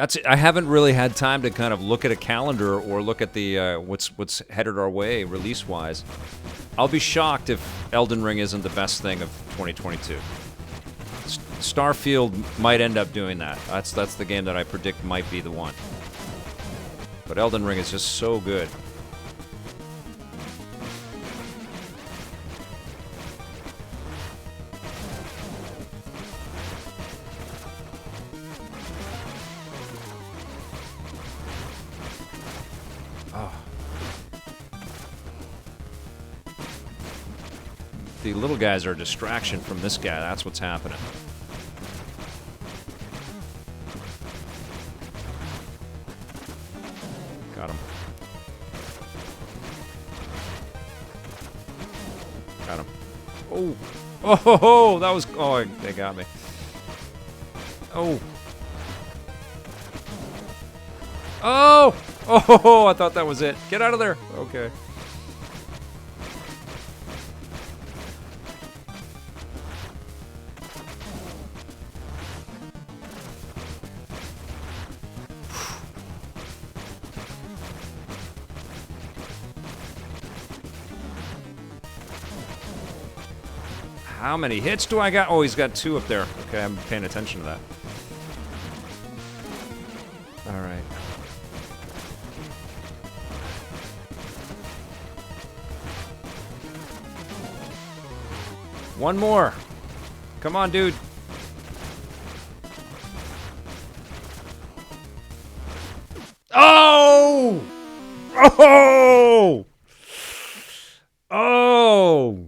That's it. I haven't really had time to kind of look at a calendar or look at the what's headed our way release-wise. I'll be shocked if Elden Ring isn't the best thing of 2022. Starfield might end up doing that. That's the game that I predict might be the one. But Elden Ring is just so good. The little guys are a distraction from this guy. That's what's happening. Got him. Got him. Oh. Oh, that was... Oh, they got me. Oh. Oh! Oh, I thought that was it. Get out of there. Okay. How many hits do I got? Oh, he's got 2 up there. Okay, I'm paying attention to that. All right. One more. Come on, dude. Oh! Oh! Oh!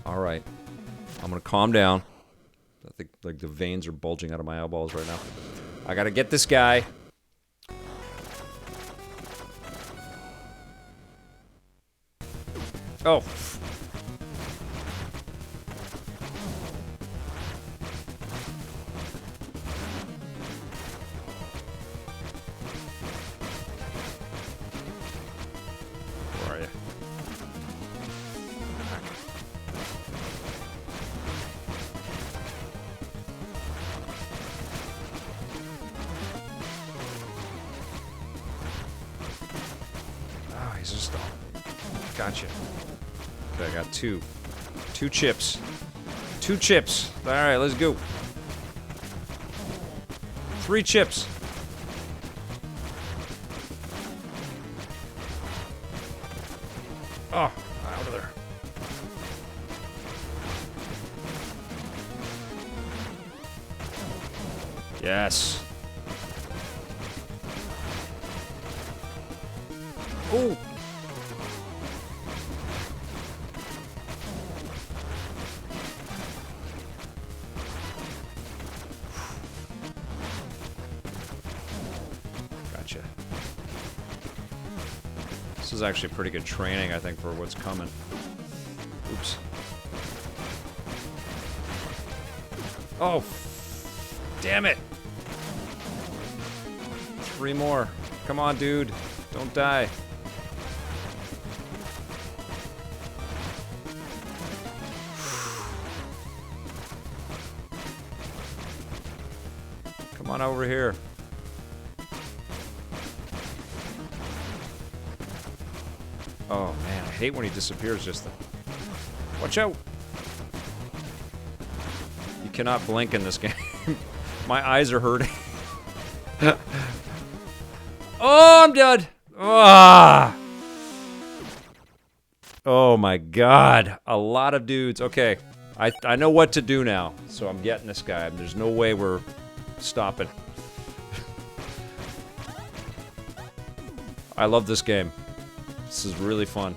All right. I'm going to calm down. I think like the veins are bulging out of my eyeballs right now. I got to get this guy. Oh. Where are you? Oh, he's just... Gotcha. Okay, I got 2. 2 chips. 2 chips. Alright, let's go. 3 chips. Oh, out of there. Yes. Oh. Gotcha. This is actually pretty good training, I think, for what's coming. Oops. Oh, damn it. 3 more. Come on, dude. Don't die. Come on over here. Oh, man. I hate when he disappears just then. Watch out. You cannot blink in this game. My eyes are hurting. Oh, I'm dead. Ah. Oh, my God. A lot of dudes. Okay. I know what to do now, so I'm getting this guy. There's no way we're stopping. I love this game. This is really fun.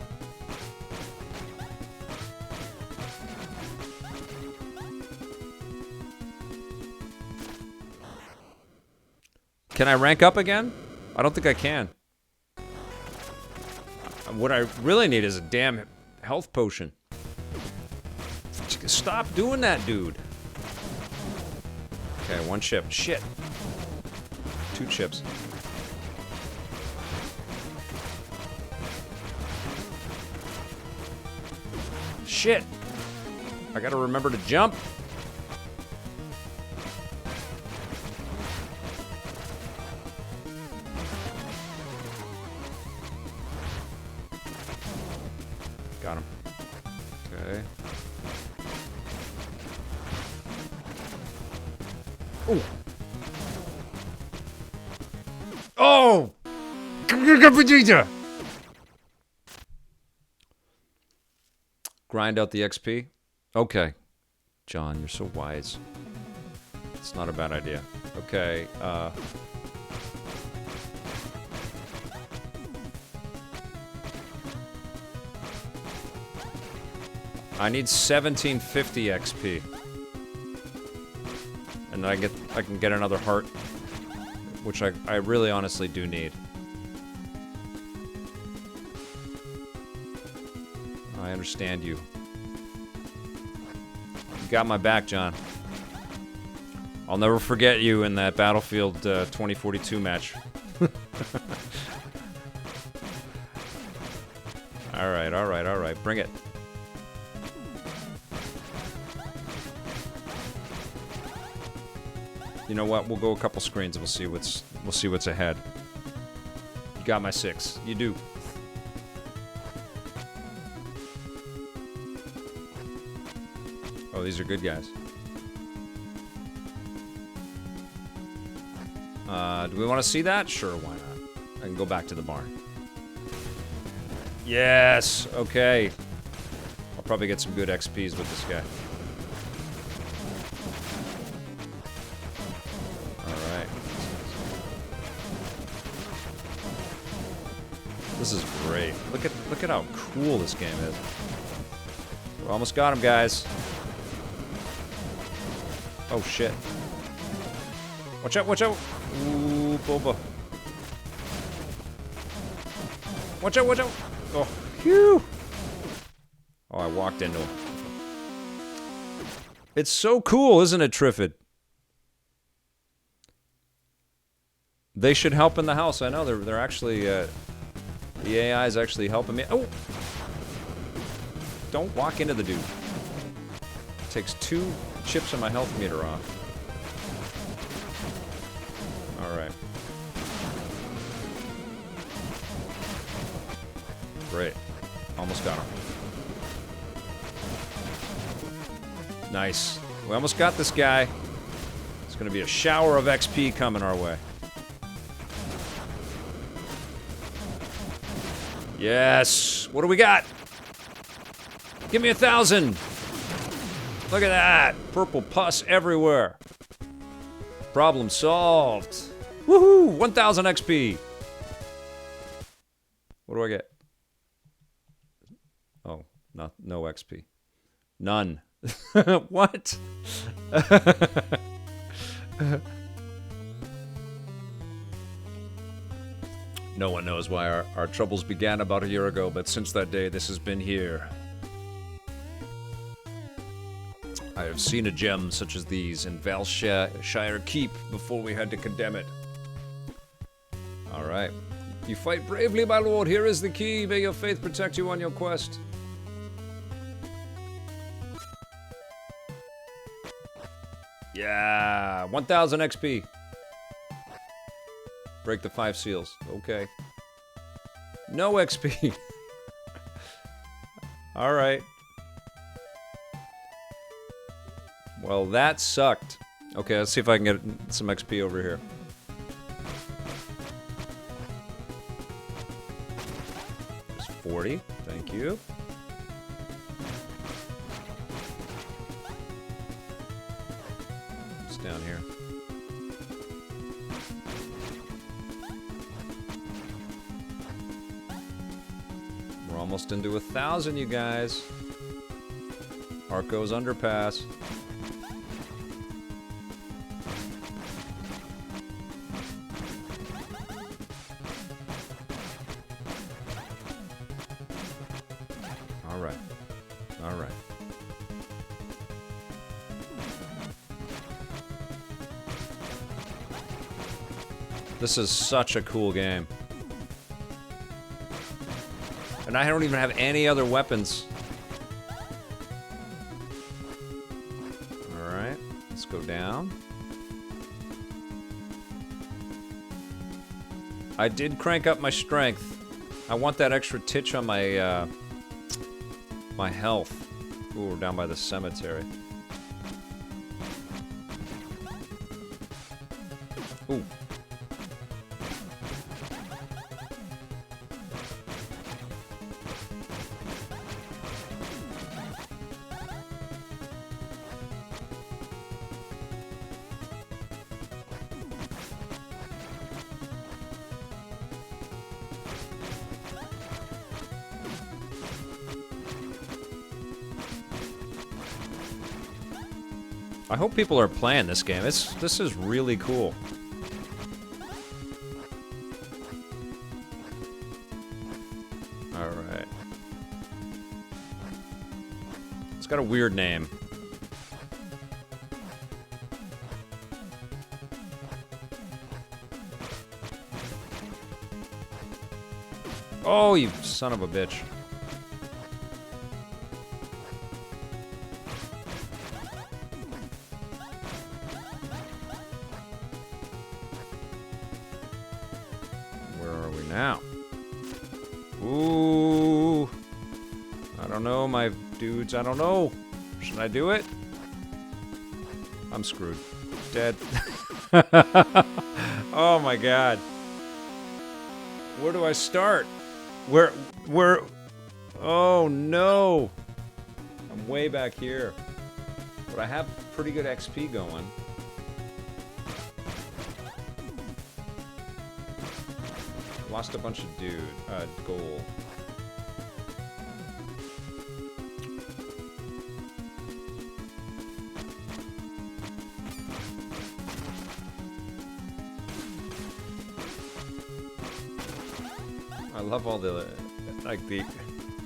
Can I rank up again? I don't think I can. What I really need is a damn health potion. Stop doing that, dude. Okay, 1 chip. Shit. 2 chips. Shit. I gotta remember to jump. Got him. Okay. Ooh. Oh! Grind out the XP? Okay. John, you're so wise. It's not a bad idea. Okay, I need 1750 XP. And I can get another heart, which I really honestly do need. I understand you. You got my back, John. I'll never forget you in that Battlefield 2042 match. Alright, alright, alright. Bring it. You know what? We'll go a couple screens and we'll see what's ahead. You got my 6. You do. Oh, these are good guys. Do we want to see that? Sure, why not? I can go back to the barn. Yes! Okay. I'll probably get some good XPs with this guy. Alright. This is great. Look at how cool this game is. We almost got him, guys. Oh, shit. Watch out, watch out! Ooh, Boba. Watch out, watch out! Oh, phew! Oh, I walked into him. It's so cool, isn't it, Triffid? They should help in the house. I know, they're actually, the AI is actually helping me. Oh! Don't walk into the dude. Takes 2 chips on my health meter off. Alright. Great. Almost got him. Nice. We almost got this guy. It's gonna be a shower of XP coming our way. Yes! What do we got? Give me 1,000! Look at that! Purple pus everywhere. Problem solved. Woohoo! 1,000 XP. What do I get? Oh, no XP. None. What? No one knows why our troubles began about a year ago, but since that day, this has been here. I have seen a gem such as these in Valshire Keep before we had to condemn it. Alright. You fight bravely, my lord. Here is the key. May your faith protect you on your quest. Yeah! 1,000 XP. Break the 5 seals. Okay. No XP. Alright. Well, that sucked. Okay, let's see if I can get some XP over here. It's 40. Thank you. It's down here. We're almost into 1,000, you guys. Arco's underpass. Alright. This is such a cool game. And I don't even have any other weapons. Alright, let's go down. I did crank up my strength. I want that extra titch on my My health. Ooh, we're down by the cemetery. Ooh. I hope people are playing this game. This is really cool. All right. It's got a weird name. Oh, you son of a bitch. Now. Ooh. I don't know, my dudes. I don't know. Should I do it? I'm screwed. Dead. Oh my god. Where do I start? Where? Oh no. I'm way back here. But I have pretty good XP going. Lost a bunch of gold. I love all the, like, the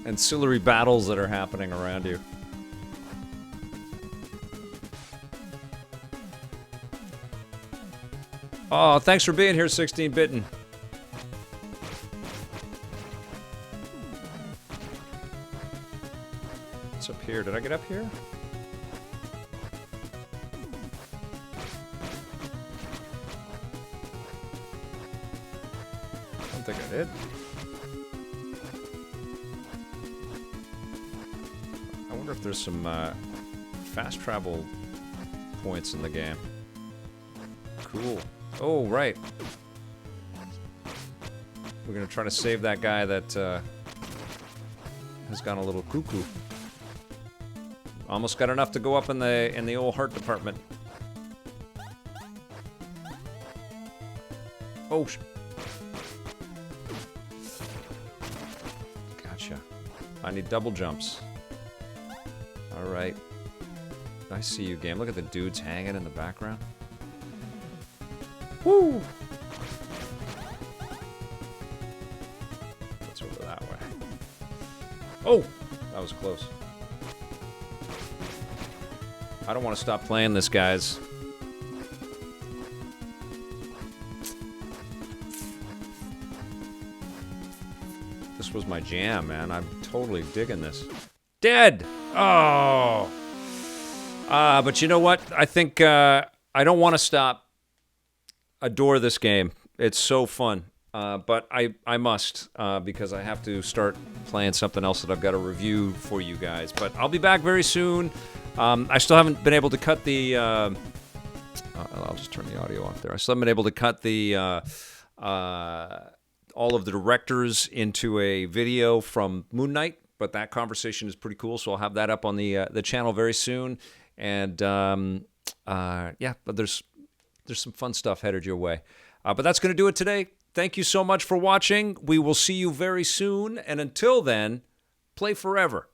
ancillary battles that are happening around you. Oh, thanks for being here, 16-Bitten. What's up here? Did I get up here? I don't think I did. I wonder if there's some fast travel points in the game. Cool. Oh, right. We're gonna try to save that guy that has gone a little cuckoo. Almost got enough to go up in the old heart department. Oh, gotcha. I need double jumps. All right. I see you, game. Look at the dudes hanging in the background. Woo! Let's over that way. Oh, that was close. I don't want to stop playing this, guys. This was my jam, man. I'm totally digging this. Dead! Oh! But you know what? I think I don't want to stop. Adore this game. It's so fun. But I must, because I have to start playing something else that I've got to review for you guys. But I'll be back very soon. I still haven't been able to cut the... I'll just turn the audio off there. I still haven't been able to cut the... all of the directors into a video from Moon Knight, but that conversation is pretty cool, so I'll have that up on the channel very soon. And, yeah, but there's some fun stuff headed your way. But that's going to do it today. Thank you so much for watching. We will see you very soon, and until then, play forever.